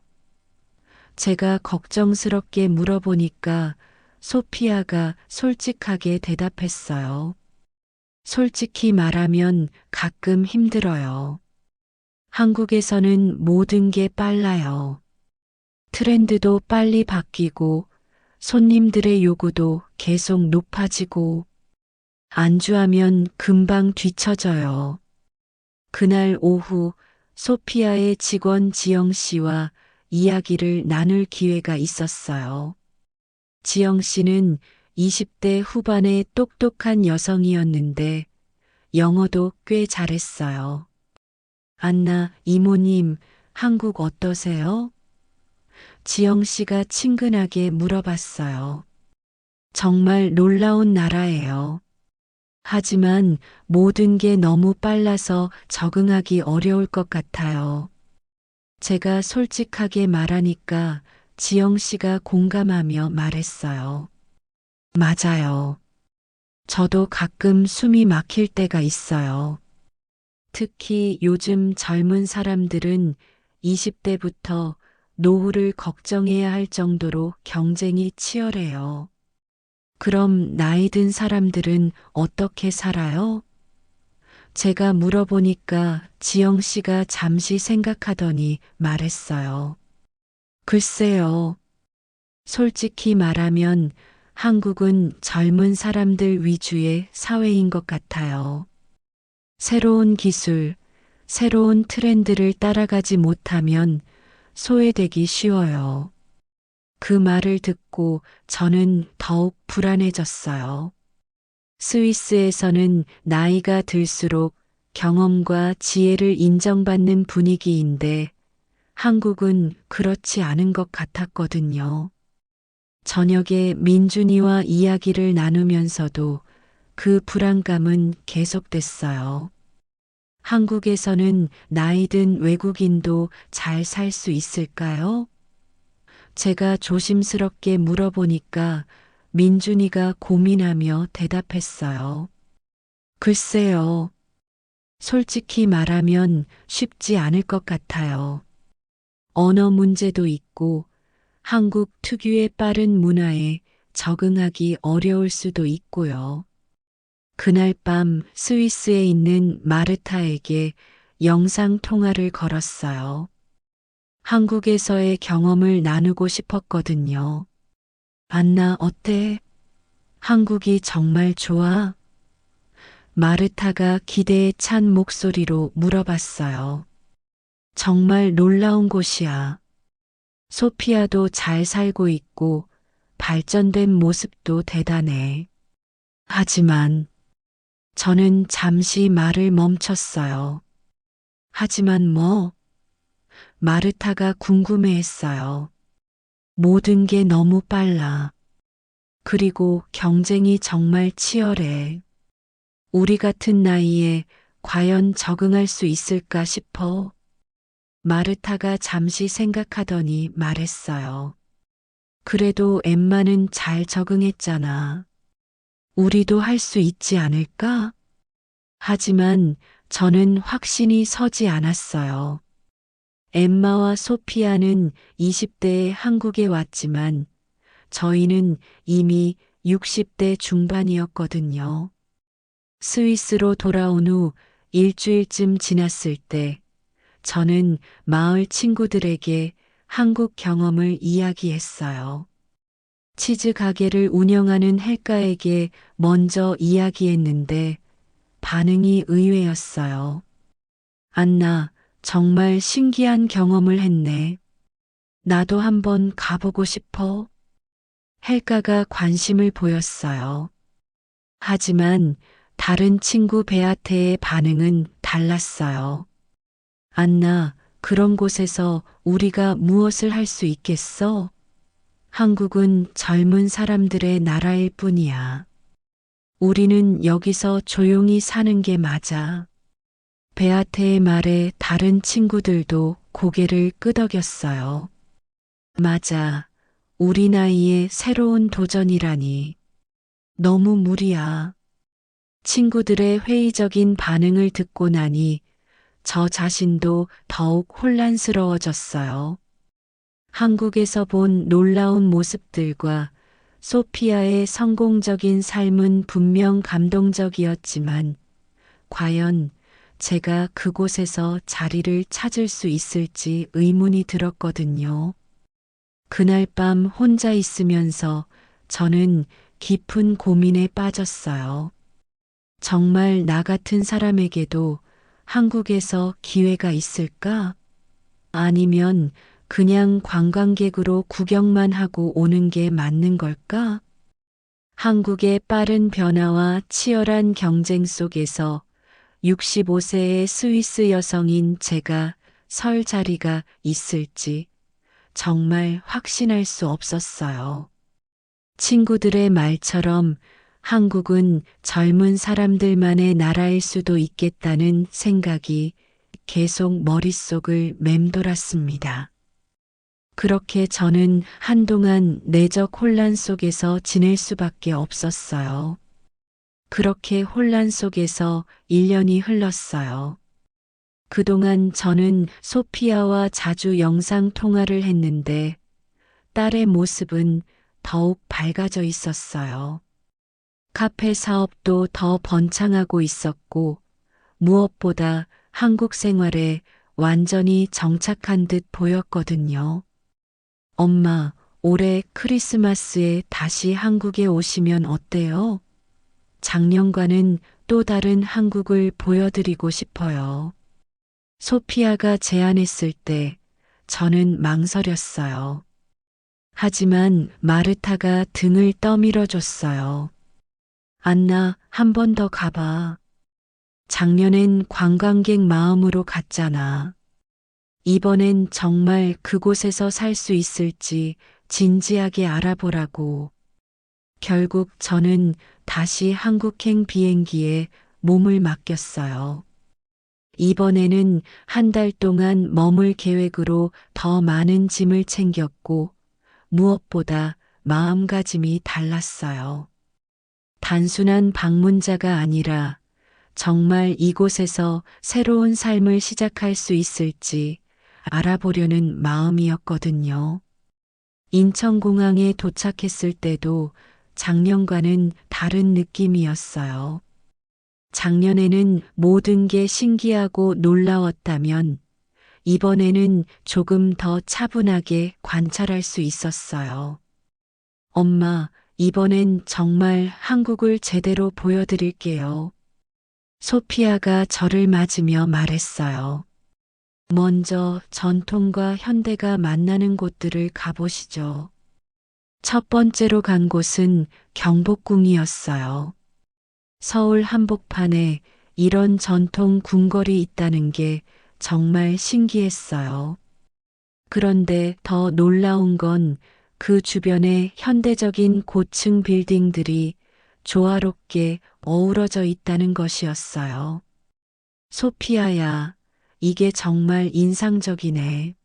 제가 걱정스럽게 물어보니까 소피아가 솔직하게 대답했어요. 솔직히 말하면 가끔 힘들어요. 한국에서는 모든 게 빨라요. 트렌드도 빨리 바뀌고 손님들의 요구도 계속 높아지고 안주하면 금방 뒤처져요. 그날 오후 소피아의 직원 지영 씨와 이야기를 나눌 기회가 있었어요. 지영 씨는 20대 후반의 똑똑한 여성이었는데 영어도 꽤 잘했어요. 안나 이모님, 한국 어떠세요? 지영 씨가 친근하게 물어봤어요. 정말 놀라운 나라예요. 하지만 모든 게 너무 빨라서 적응하기 어려울 것 같아요. 제가 솔직하게 말하니까 지영 씨가 공감하며 말했어요. 맞아요. 저도 가끔 숨이 막힐 때가 있어요. 특히 요즘 젊은 사람들은 20대부터 노후를 걱정해야 할 정도로 경쟁이 치열해요. 그럼 나이 든 사람들은 어떻게 살아요? 제가 물어보니까 지영 씨가 잠시 생각하더니 말했어요. 글쎄요. 솔직히 말하면 한국은 젊은 사람들 위주의 사회인 것 같아요. 새로운 기술, 새로운 트렌드를 따라가지 못하면 소외되기 쉬워요. 그 말을 듣고 저는 더욱 불안해졌어요. 스위스에서는 나이가 들수록 경험과 지혜를 인정받는 분위기인데 한국은 그렇지 않은 것 같았거든요. 저녁에 민준이와 이야기를 나누면서도 그 불안감은 계속됐어요. 한국에서는 나이 든 외국인도 잘 살 수 있을까요? 제가 조심스럽게 물어보니까 민준이가 고민하며 대답했어요. 글쎄요. 솔직히 말하면 쉽지 않을 것 같아요. 언어 문제도 있고 한국 특유의 빠른 문화에 적응하기 어려울 수도 있고요. 그날 밤 스위스에 있는 마르타에게 영상 통화를 걸었어요. 한국에서의 경험을 나누고 싶었거든요. 안나 어때? 한국이 정말 좋아? 마르타가 기대에 찬 목소리로 물어봤어요. 정말 놀라운 곳이야. 소피아도 잘 살고 있고 발전된 모습도 대단해. 하지만 저는 잠시 말을 멈췄어요. 하지만 뭐? 마르타가 궁금해했어요. 모든 게 너무 빨라. 그리고 경쟁이 정말 치열해. 우리 같은 나이에 과연 적응할 수 있을까 싶어. 마르타가 잠시 생각하더니 말했어요. 그래도 엠마는 잘 적응했잖아. 우리도 할 수 있지 않을까? 하지만 저는 확신이 서지 않았어요. 엠마와 소피아는 20대에 한국에 왔지만 저희는 이미 60대 중반이었거든요. 스위스로 돌아온 후 일주일쯤 지났을 때 저는 마을 친구들에게 한국 경험을 이야기했어요. 치즈 가게를 운영하는 헬가에게 먼저 이야기했는데 반응이 의외였어요. 안나, 정말 신기한 경험을 했네. 나도 한번 가보고 싶어. 헬가가 관심을 보였어요. 하지만 다른 친구 베아테의 반응은 달랐어요. 안나, 그런 곳에서 우리가 무엇을 할 수 있겠어? 한국은 젊은 사람들의 나라일 뿐이야. 우리는 여기서 조용히 사는 게 맞아. 베아테의 말에 다른 친구들도 고개를 끄덕였어요. 맞아. 우리 나이에 새로운 도전이라니. 너무 무리야. 친구들의 회의적인 반응을 듣고 나니 저 자신도 더욱 혼란스러워졌어요. 한국에서 본 놀라운 모습들과 소피아의 성공적인 삶은 분명 감동적이었지만 과연 제가 그곳에서 자리를 찾을 수 있을지 의문이 들었거든요. 그날 밤 혼자 있으면서 저는 깊은 고민에 빠졌어요. 정말 나 같은 사람에게도 한국에서 기회가 있을까? 아니면 그냥 관광객으로 구경만 하고 오는 게 맞는 걸까? 한국의 빠른 변화와 치열한 경쟁 속에서 65세의 스위스 여성인 제가 설 자리가 있을지 정말 확신할 수 없었어요. 친구들의 말처럼 한국은 젊은 사람들만의 나라일 수도 있겠다는 생각이 계속 머릿속을 맴돌았습니다. 그렇게 저는 한동안 내적 혼란 속에서 지낼 수밖에 없었어요. 그렇게 혼란 속에서 1년이 흘렀어요. 그동안 저는 소피아와 자주 영상 통화를 했는데 딸의 모습은 더욱 밝아져 있었어요. 카페 사업도 더 번창하고 있었고 무엇보다 한국 생활에 완전히 정착한 듯 보였거든요. 엄마, 올해 크리스마스에 다시 한국에 오시면 어때요? 작년과는 또 다른 한국을 보여드리고 싶어요. 소피아가 제안했을 때 저는 망설였어요. 하지만 마르타가 등을 떠밀어 줬어요. 안나, 한 번 더 가봐. 작년엔 관광객 마음으로 갔잖아. 이번엔 정말 그곳에서 살 수 있을지 진지하게 알아보라고. 결국 저는 다시 한국행 비행기에 몸을 맡겼어요. 이번에는 한 달 동안 머물 계획으로 더 많은 짐을 챙겼고 무엇보다 마음가짐이 달랐어요. 단순한 방문자가 아니라 정말 이곳에서 새로운 삶을 시작할 수 있을지 알아보려는 마음이었거든요. 인천공항에 도착했을 때도 작년과는 다른 느낌이었어요. 작년에는 모든 게 신기하고 놀라웠다면 이번에는 조금 더 차분하게 관찰할 수 있었어요. 엄마, 이번엔 정말 한국을 제대로 보여드릴게요. 소피아가 저를 맞으며 말했어요. 먼저 전통과 현대가 만나는 곳들을 가보시죠. 첫 번째로 간 곳은 경복궁이었어요. 서울 한복판에 이런 전통 궁궐이 있다는 게 정말 신기했어요. 그런데 더 놀라운 건 그 주변에 현대적인 고층 빌딩들이 조화롭게 어우러져 있다는 것이었어요. 소피아야, 이게 정말 인상적이네.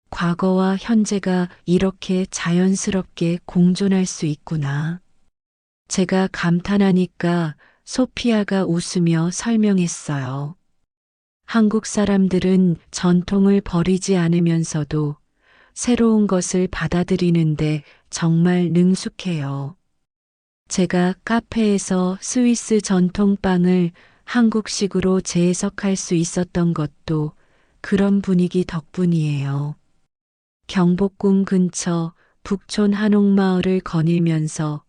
과거와 현재가 이렇게 자연스럽게 공존할 수 있구나. 제가 감탄하니까 소피아가 웃으며 설명했어요. 한국 사람들은 전통을 버리지 않으면서도 새로운 것을 받아들이는데 정말 능숙해요. 제가 카페에서 스위스 전통빵을 한국식으로 재해석할 수 있었던 것도 그런 분위기 덕분이에요. 경복궁 근처 북촌 한옥마을을 거닐면서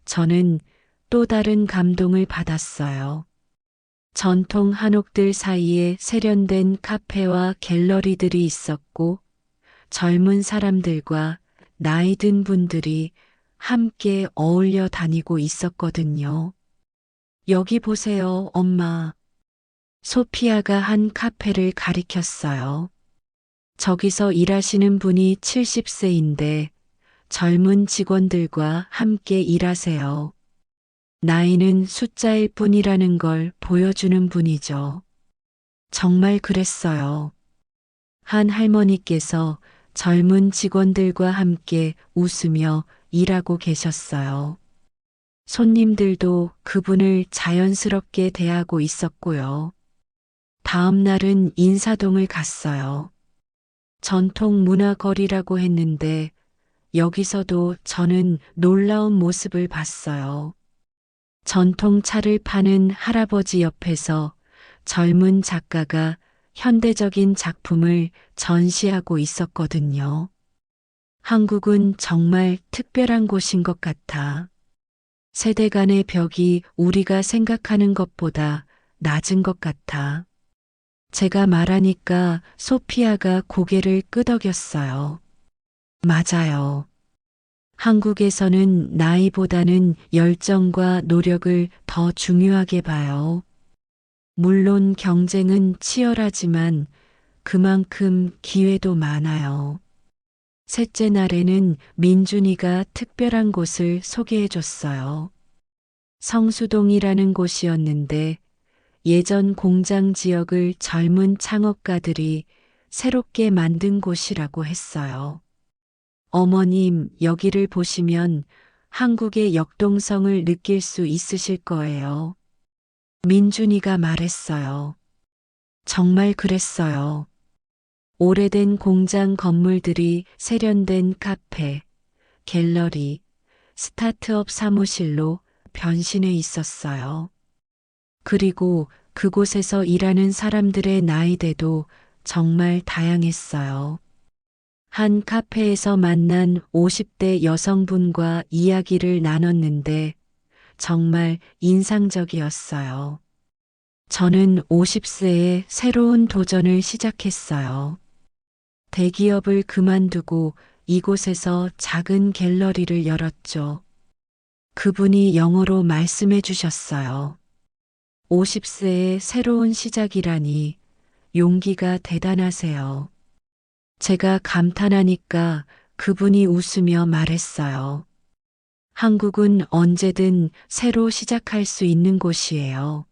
저는 또 다른 감동을 받았어요. 전통 한옥들 사이에 세련된 카페와 갤러리들이 있었고 젊은 사람들과 나이 든 분들이 함께 어울려 다니고 있었거든요. 여기 보세요, 엄마. 소피아가 한 카페를 가리켰어요. 저기서 일하시는 분이 70세인데 젊은 직원들과 함께 일하세요. 나이는 숫자일 뿐이라는 걸 보여주는 분이죠. 정말 그랬어요. 한 할머니께서 젊은 직원들과 함께 웃으며 일하고 계셨어요. 손님들도 그분을 자연스럽게 대하고 있었고요. 다음 날은 인사동을 갔어요. 전통 문화거리라고 했는데 여기서도 저는 놀라운 모습을 봤어요. 전통차를 파는 할아버지 옆에서 젊은 작가가 현대적인 작품을 전시하고 있었거든요. 한국은 정말 특별한 곳인 것 같아. 세대 간의 벽이 우리가 생각하는 것보다 낮은 것 같아. 제가 말하니까 소피아가 고개를 끄덕였어요. 맞아요. 한국에서는 나이보다는 열정과 노력을 더 중요하게 봐요. 물론 경쟁은 치열하지만 그만큼 기회도 많아요. 셋째 날에는 민준이가 특별한 곳을 소개해 줬어요. 성수동이라는 곳이었는데 예전 공장 지역을 젊은 창업가들이 새롭게 만든 곳이라고 했어요. 어머님, 여기를 보시면 한국의 역동성을 느낄 수 있으실 거예요. 민준이가 말했어요. 정말 그랬어요. 오래된 공장 건물들이 세련된 카페, 갤러리, 스타트업 사무실로 변신해 있었어요. 그리고 그곳에서 일하는 사람들의 나이대도 정말 다양했어요. 한 카페에서 만난 50대 여성분과 이야기를 나눴는데 정말 인상적이었어요. 저는 50세에 새로운 도전을 시작했어요. 대기업을 그만두고 이곳에서 작은 갤러리를 열었죠. 그분이 영어로 말씀해 주셨어요. 50세의 새로운 시작이라니 용기가 대단하세요. 제가 감탄하니까 그분이 웃으며 말했어요. 한국은 언제든 새로 시작할 수 있는 곳이에요.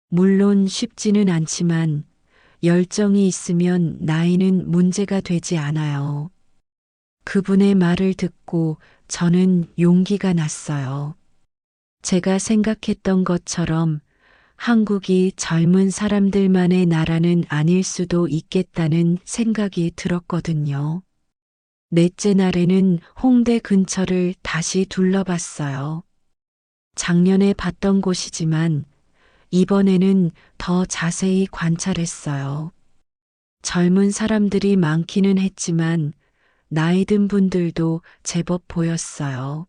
물론 쉽지는 않지만 열정이 있으면 나이는 문제가 되지 않아요. 그분의 말을 듣고 저는 용기가 났어요. 제가 생각했던 것처럼 한국이 젊은 사람들만의 나라는 아닐 수도 있겠다는 생각이 들었거든요. 넷째 날에는 홍대 근처를 다시 둘러봤어요. 작년에 봤던 곳이지만 이번에는 더 자세히 관찰했어요. 젊은 사람들이 많기는 했지만 나이 든 분들도 제법 보였어요.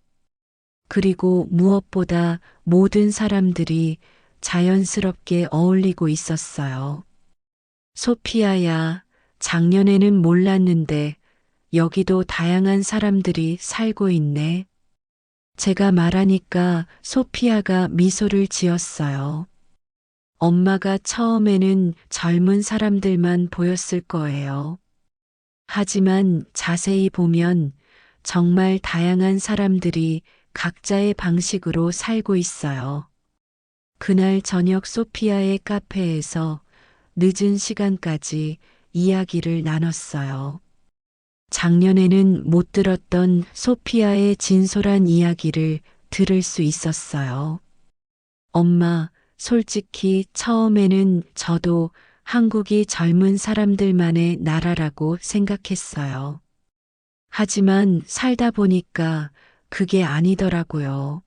그리고 무엇보다 모든 사람들이 자연스럽게 어울리고 있었어요. 소피아야, 작년에는 몰랐는데 여기도 다양한 사람들이 살고 있네. 제가 말하니까 소피아가 미소를 지었어요. 엄마가 처음에는 젊은 사람들만 보였을 거예요. 하지만 자세히 보면 정말 다양한 사람들이 각자의 방식으로 살고 있어요. 그날 저녁 소피아의 카페에서 늦은 시간까지 이야기를 나눴어요. 작년에는 못 들었던 소피아의 진솔한 이야기를 들을 수 있었어요. 엄마, 솔직히 처음에는 저도 한국이 젊은 사람들만의 나라라고 생각했어요. 하지만 살다 보니까 그게 아니더라고요.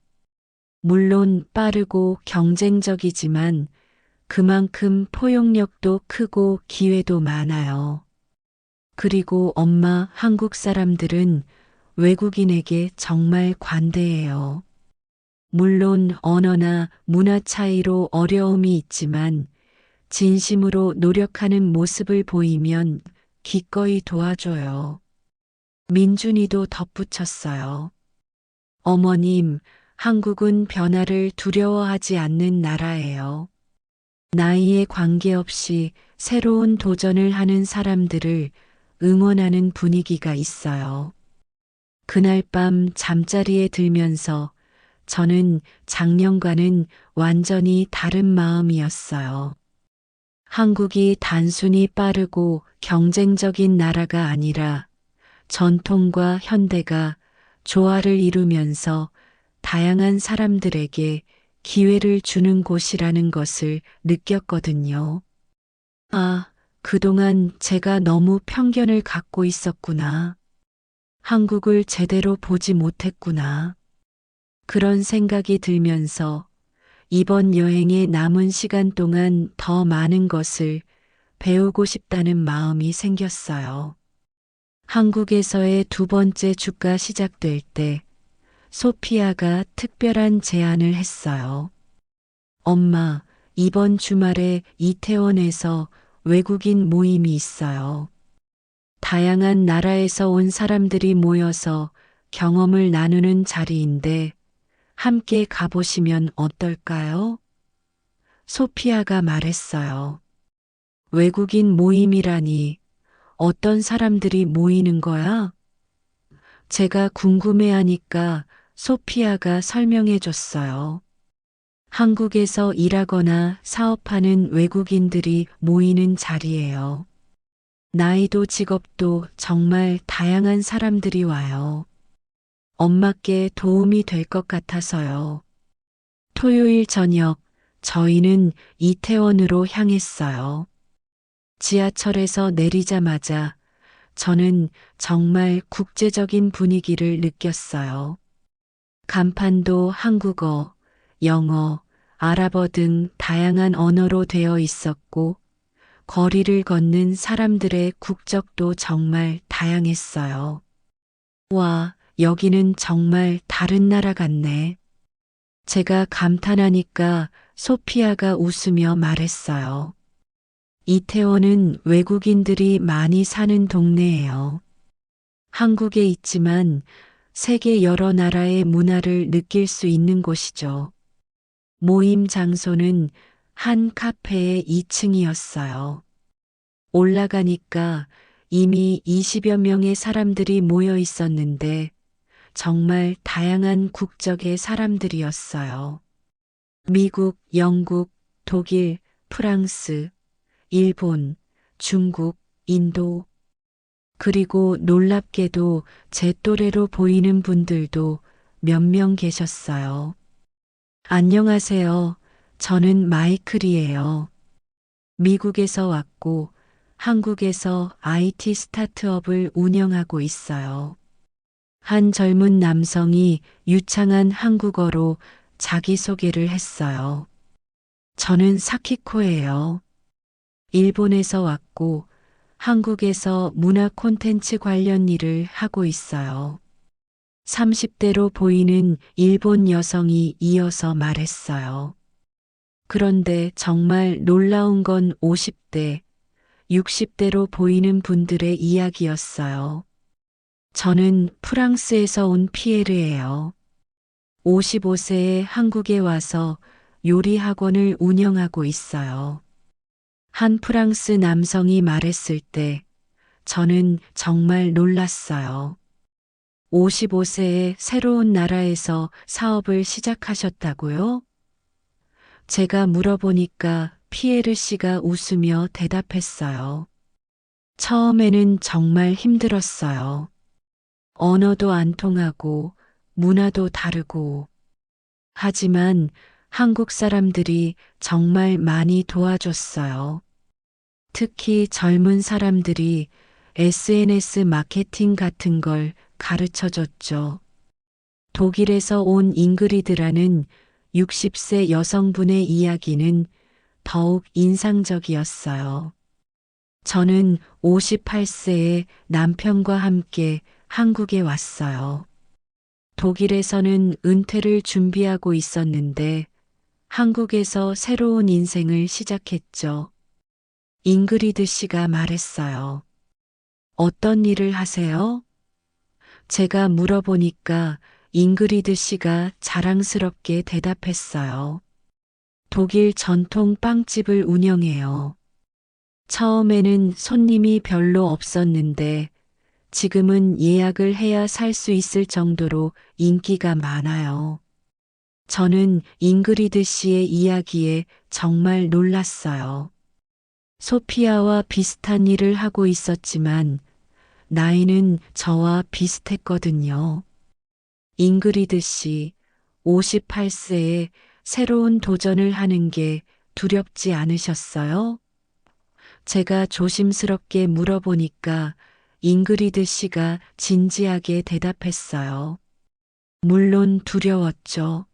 물론 빠르고 경쟁적이지만 그만큼 포용력도 크고 기회도 많아요. 그리고 엄마, 한국 사람들은 외국인에게 정말 관대해요. 물론 언어나 문화 차이로 어려움이 있지만 진심으로 노력하는 모습을 보이면 기꺼이 도와줘요. 민준이도 덧붙였어요. 어머님, 한국은 변화를 두려워하지 않는 나라예요. 나이에 관계없이 새로운 도전을 하는 사람들을 응원하는 분위기가 있어요. 그날 밤 잠자리에 들면서 저는 작년과는 완전히 다른 마음이었어요. 한국이 단순히 빠르고 경쟁적인 나라가 아니라 전통과 현대가 조화를 이루면서 다양한 사람들에게 기회를 주는 곳이라는 것을 느꼈거든요. 아, 그동안 제가 너무 편견을 갖고 있었구나. 한국을 제대로 보지 못했구나. 그런 생각이 들면서 이번 여행의 남은 시간 동안 더 많은 것을 배우고 싶다는 마음이 생겼어요. 한국에서의 두 번째 주가 시작될 때 소피아가 특별한 제안을 했어요. 엄마, 이번 주말에 이태원에서 외국인 모임이 있어요. 다양한 나라에서 온 사람들이 모여서 경험을 나누는 자리인데 함께 가보시면 어떨까요? 소피아가 말했어요. 외국인 모임이라니 어떤 사람들이 모이는 거야? 제가 궁금해하니까 소피아가 설명해 줬어요. 한국에서 일하거나 사업하는 외국인들이 모이는 자리예요. 나이도 직업도 정말 다양한 사람들이 와요. 엄마께 도움이 될 것 같아서요. 토요일 저녁 저희는 이태원으로 향했어요. 지하철에서 내리자마자 저는 정말 국제적인 분위기를 느꼈어요. 간판도 한국어, 영어, 아랍어 등 다양한 언어로 되어 있었고, 거리를 걷는 사람들의 국적도 정말 다양했어요. 와, 여기는 정말 다른 나라 같네. 제가 감탄하니까 소피아가 웃으며 말했어요. 이태원은 외국인들이 많이 사는 동네예요. 한국에 있지만 세계 여러 나라의 문화를 느낄 수 있는 곳이죠. 모임 장소는 한 카페의 2층이었어요. 올라가니까 이미 20여 명의 사람들이 모여 있었는데 정말 다양한 국적의 사람들이었어요. 미국, 영국, 독일, 프랑스, 일본, 중국, 인도, 그리고 놀랍게도 제 또래로 보이는 분들도 몇 명 계셨어요. 안녕하세요. 저는 마이클이에요. 미국에서 왔고 한국에서 IT 스타트업을 운영하고 있어요. 한 젊은 남성이 유창한 한국어로 자기소개를 했어요. 저는 사키코예요. 일본에서 왔고 한국에서 문화 콘텐츠 관련 일을 하고 있어요. 30대로 보이는 일본 여성이 이어서 말했어요. 그런데 정말 놀라운 건 50대, 60대로 보이는 분들의 이야기였어요. 저는 프랑스에서 온 피에르예요. 55세에 한국에 와서 요리 학원을 운영하고 있어요. 한 프랑스 남성이 말했을 때 저는 정말 놀랐어요. 55세에 새로운 나라에서 사업을 시작하셨다고요? 제가 물어보니까 피에르 씨가 웃으며 대답했어요. 처음에는 정말 힘들었어요. 언어도 안 통하고 문화도 다르고. 하지만 한국 사람들이 정말 많이 도와줬어요. 특히 젊은 사람들이 SNS 마케팅 같은 걸 가르쳐 줬죠. 독일에서 온 잉그리드라는 60세 여성분의 이야기는 더욱 인상적이었어요. 저는 58세에 남편과 함께 한국에 왔어요. 독일에서는 은퇴를 준비하고 있었는데 한국에서 새로운 인생을 시작했죠. 잉그리드 씨가 말했어요. 어떤 일을 하세요? 제가 물어보니까 잉그리드 씨가 자랑스럽게 대답했어요. 독일 전통 빵집을 운영해요. 처음에는 손님이 별로 없었는데 지금은 예약을 해야 살 수 있을 정도로 인기가 많아요. 저는 잉그리드 씨의 이야기에 정말 놀랐어요. 소피아와 비슷한 일을 하고 있었지만 나이는 저와 비슷했거든요. 잉그리드 씨, 58세에 새로운 도전을 하는 게 두렵지 않으셨어요? 제가 조심스럽게 물어보니까 잉그리드 씨가 진지하게 대답했어요. 물론 두려웠죠.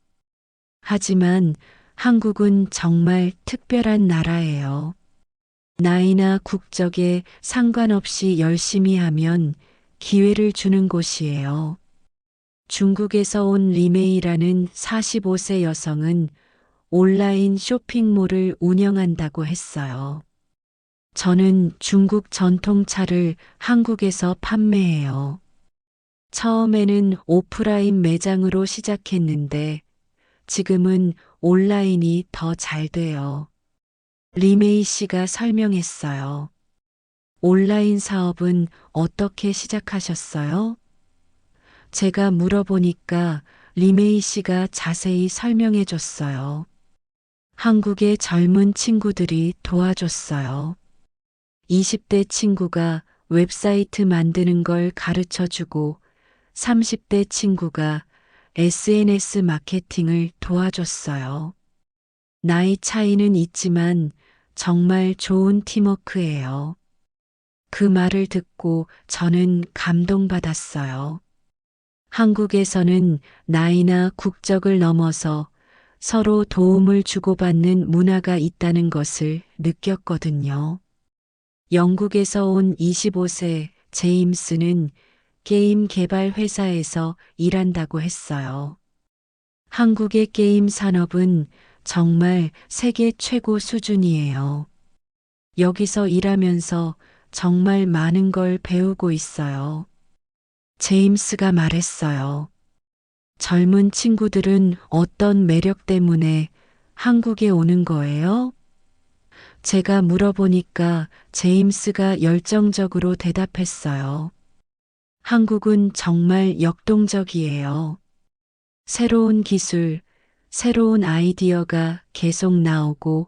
하지만 한국은 정말 특별한 나라예요. 나이나 국적에 상관없이 열심히 하면 기회를 주는 곳이에요. 중국에서 온 리메이라는 45세 여성은 온라인 쇼핑몰을 운영한다고 했어요. 저는 중국 전통차를 한국에서 판매해요. 처음에는 오프라인 매장으로 시작했는데 지금은 온라인이 더 잘 돼요. 리메이 씨가 설명했어요. 온라인 사업은 어떻게 시작하셨어요? 제가 물어보니까 리메이 씨가 자세히 설명해 줬어요. 한국의 젊은 친구들이 도와줬어요. 20대 친구가 웹사이트 만드는 걸 가르쳐 주고 30대 친구가 SNS 마케팅을 도와줬어요. 나이 차이는 있지만 정말 좋은 팀워크예요. 그 말을 듣고 저는 감동받았어요. 한국에서는 나이나 국적을 넘어서 서로 도움을 주고받는 문화가 있다는 것을 느꼈거든요. 영국에서 온 25세 제임스는 게임 개발 회사에서 일한다고 했어요. 한국의 게임 산업은 정말 세계 최고 수준이에요. 여기서 일하면서 정말 많은 걸 배우고 있어요. 제임스가 말했어요. 젊은 친구들은 어떤 매력 때문에 한국에 오는 거예요? 제가 물어보니까 제임스가 열정적으로 대답했어요. 한국은 정말 역동적이에요. 새로운 기술, 새로운 아이디어가 계속 나오고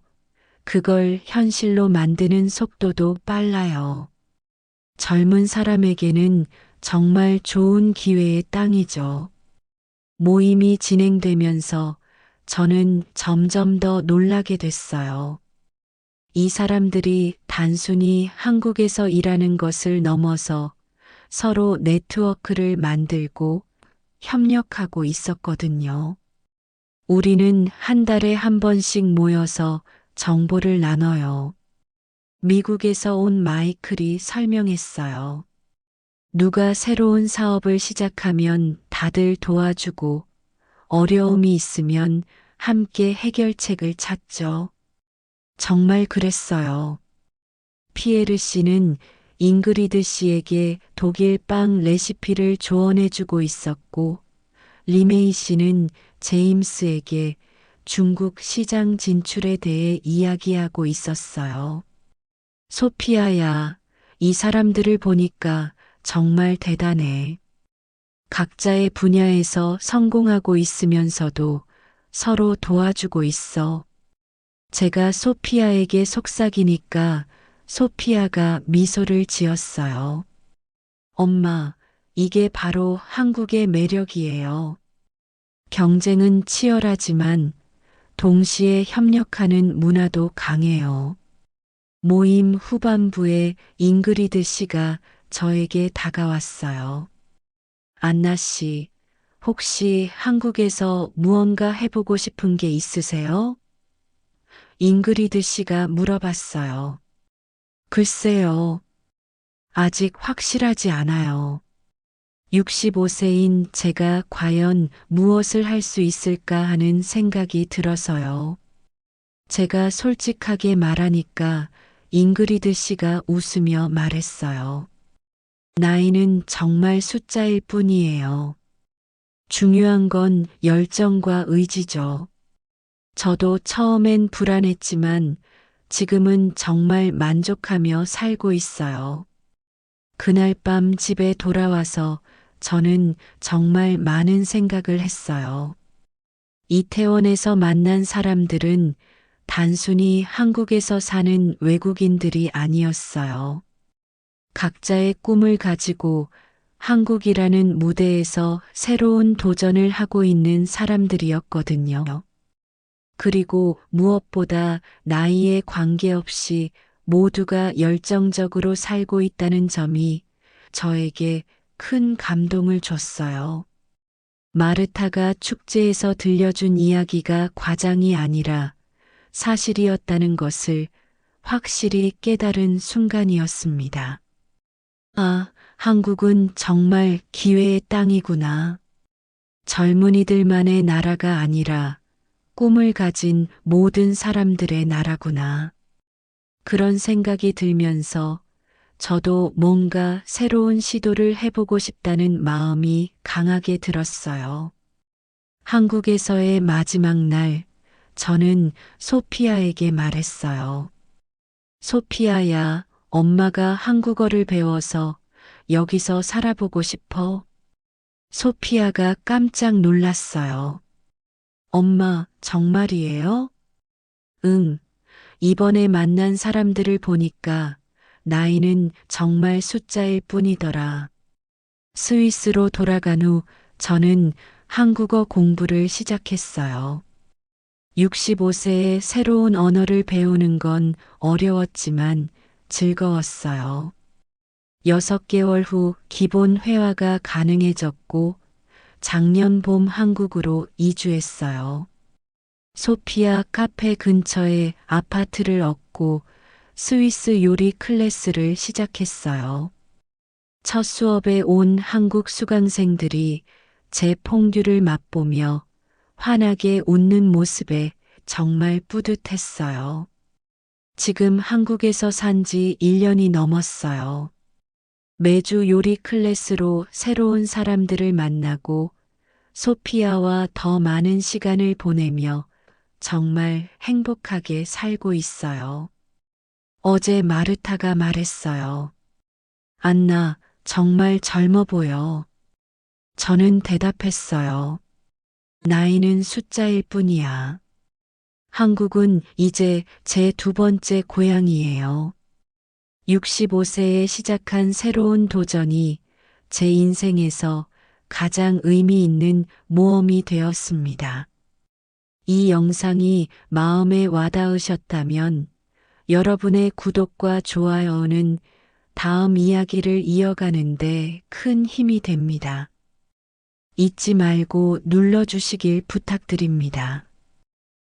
그걸 현실로 만드는 속도도 빨라요. 젊은 사람에게는 정말 좋은 기회의 땅이죠. 모임이 진행되면서 저는 점점 더 놀라게 됐어요. 이 사람들이 단순히 한국에서 일하는 것을 넘어서 서로 네트워크를 만들고 협력하고 있었거든요. 우리는 한 달에 한 번씩 모여서 정보를 나눠요. 미국에서 온 마이클이 설명했어요. 누가 새로운 사업을 시작하면 다들 도와주고 어려움이 있으면 함께 해결책을 찾죠. 정말 그랬어요. 피에르 씨는 잉그리드 씨에게 독일 빵 레시피를 조언해주고 있었고, 리메이 씨는 제임스에게 중국 시장 진출에 대해 이야기하고 있었어요. 소피아야, 이 사람들을 보니까 정말 대단해. 각자의 분야에서 성공하고 있으면서도 서로 도와주고 있어. 제가 소피아에게 속삭이니까 소피아가 미소를 지었어요. 엄마, 이게 바로 한국의 매력이에요. 경쟁은 치열하지만 동시에 협력하는 문화도 강해요. 모임 후반부에 잉그리드 씨가 저에게 다가왔어요. 안나 씨, 혹시 한국에서 무언가 해보고 싶은 게 있으세요? 잉그리드 씨가 물어봤어요. 글쎄요. 아직 확실하지 않아요. 65세인 제가 과연 무엇을 할 수 있을까 하는 생각이 들어서요. 제가 솔직하게 말하니까 잉그리드 씨가 웃으며 말했어요. 나이는 정말 숫자일 뿐이에요. 중요한 건 열정과 의지죠. 저도 처음엔 불안했지만 지금은 정말 만족하며 살고 있어요. 그날 밤 집에 돌아와서 저는 정말 많은 생각을 했어요. 이태원에서 만난 사람들은 단순히 한국에서 사는 외국인들이 아니었어요. 각자의 꿈을 가지고 한국이라는 무대에서 새로운 도전을 하고 있는 사람들이었거든요. 그리고 무엇보다 나이에 관계없이 모두가 열정적으로 살고 있다는 점이 저에게 큰 감동을 줬어요. 마르타가 축제에서 들려준 이야기가 과장이 아니라 사실이었다는 것을 확실히 깨달은 순간이었습니다. 아, 한국은 정말 기회의 땅이구나. 젊은이들만의 나라가 아니라 꿈을 가진 모든 사람들의 나라구나. 그런 생각이 들면서 저도 뭔가 새로운 시도를 해보고 싶다는 마음이 강하게 들었어요. 한국에서의 마지막 날, 저는 소피아에게 말했어요. 소피아야, 엄마가 한국어를 배워서 여기서 살아보고 싶어. 소피아가 깜짝 놀랐어요. 엄마, 정말이에요? 응, 이번에 만난 사람들을 보니까 나이는 정말 숫자일 뿐이더라. 스위스로 돌아간 후 저는 한국어 공부를 시작했어요. 65세에 새로운 언어를 배우는 건 어려웠지만 즐거웠어요. 6개월 후 기본 회화가 가능해졌고 작년 봄 한국으로 이주했어요. 소피아 카페 근처에 아파트를 얻고 스위스 요리 클래스를 시작했어요. 첫 수업에 온 한국 수강생들이 제 퐁듀를 맛보며 환하게 웃는 모습에 정말 뿌듯했어요. 지금 한국에서 산 지 1년이 넘었어요. 매주 요리 클래스로 새로운 사람들을 만나고 소피아와 더 많은 시간을 보내며 정말 행복하게 살고 있어요. 어제 마르타가 말했어요. 안나, 정말 젊어 보여. 저는 대답했어요. 나이는 숫자일 뿐이야. 한국은 이제 제 두 번째 고향이에요. 65세에 시작한 새로운 도전이 제 인생에서 가장 의미 있는 모험이 되었습니다. 이 영상이 마음에 와닿으셨다면 여러분의 구독과 좋아요는 다음 이야기를 이어가는데 큰 힘이 됩니다. 잊지 말고 눌러주시길 부탁드립니다.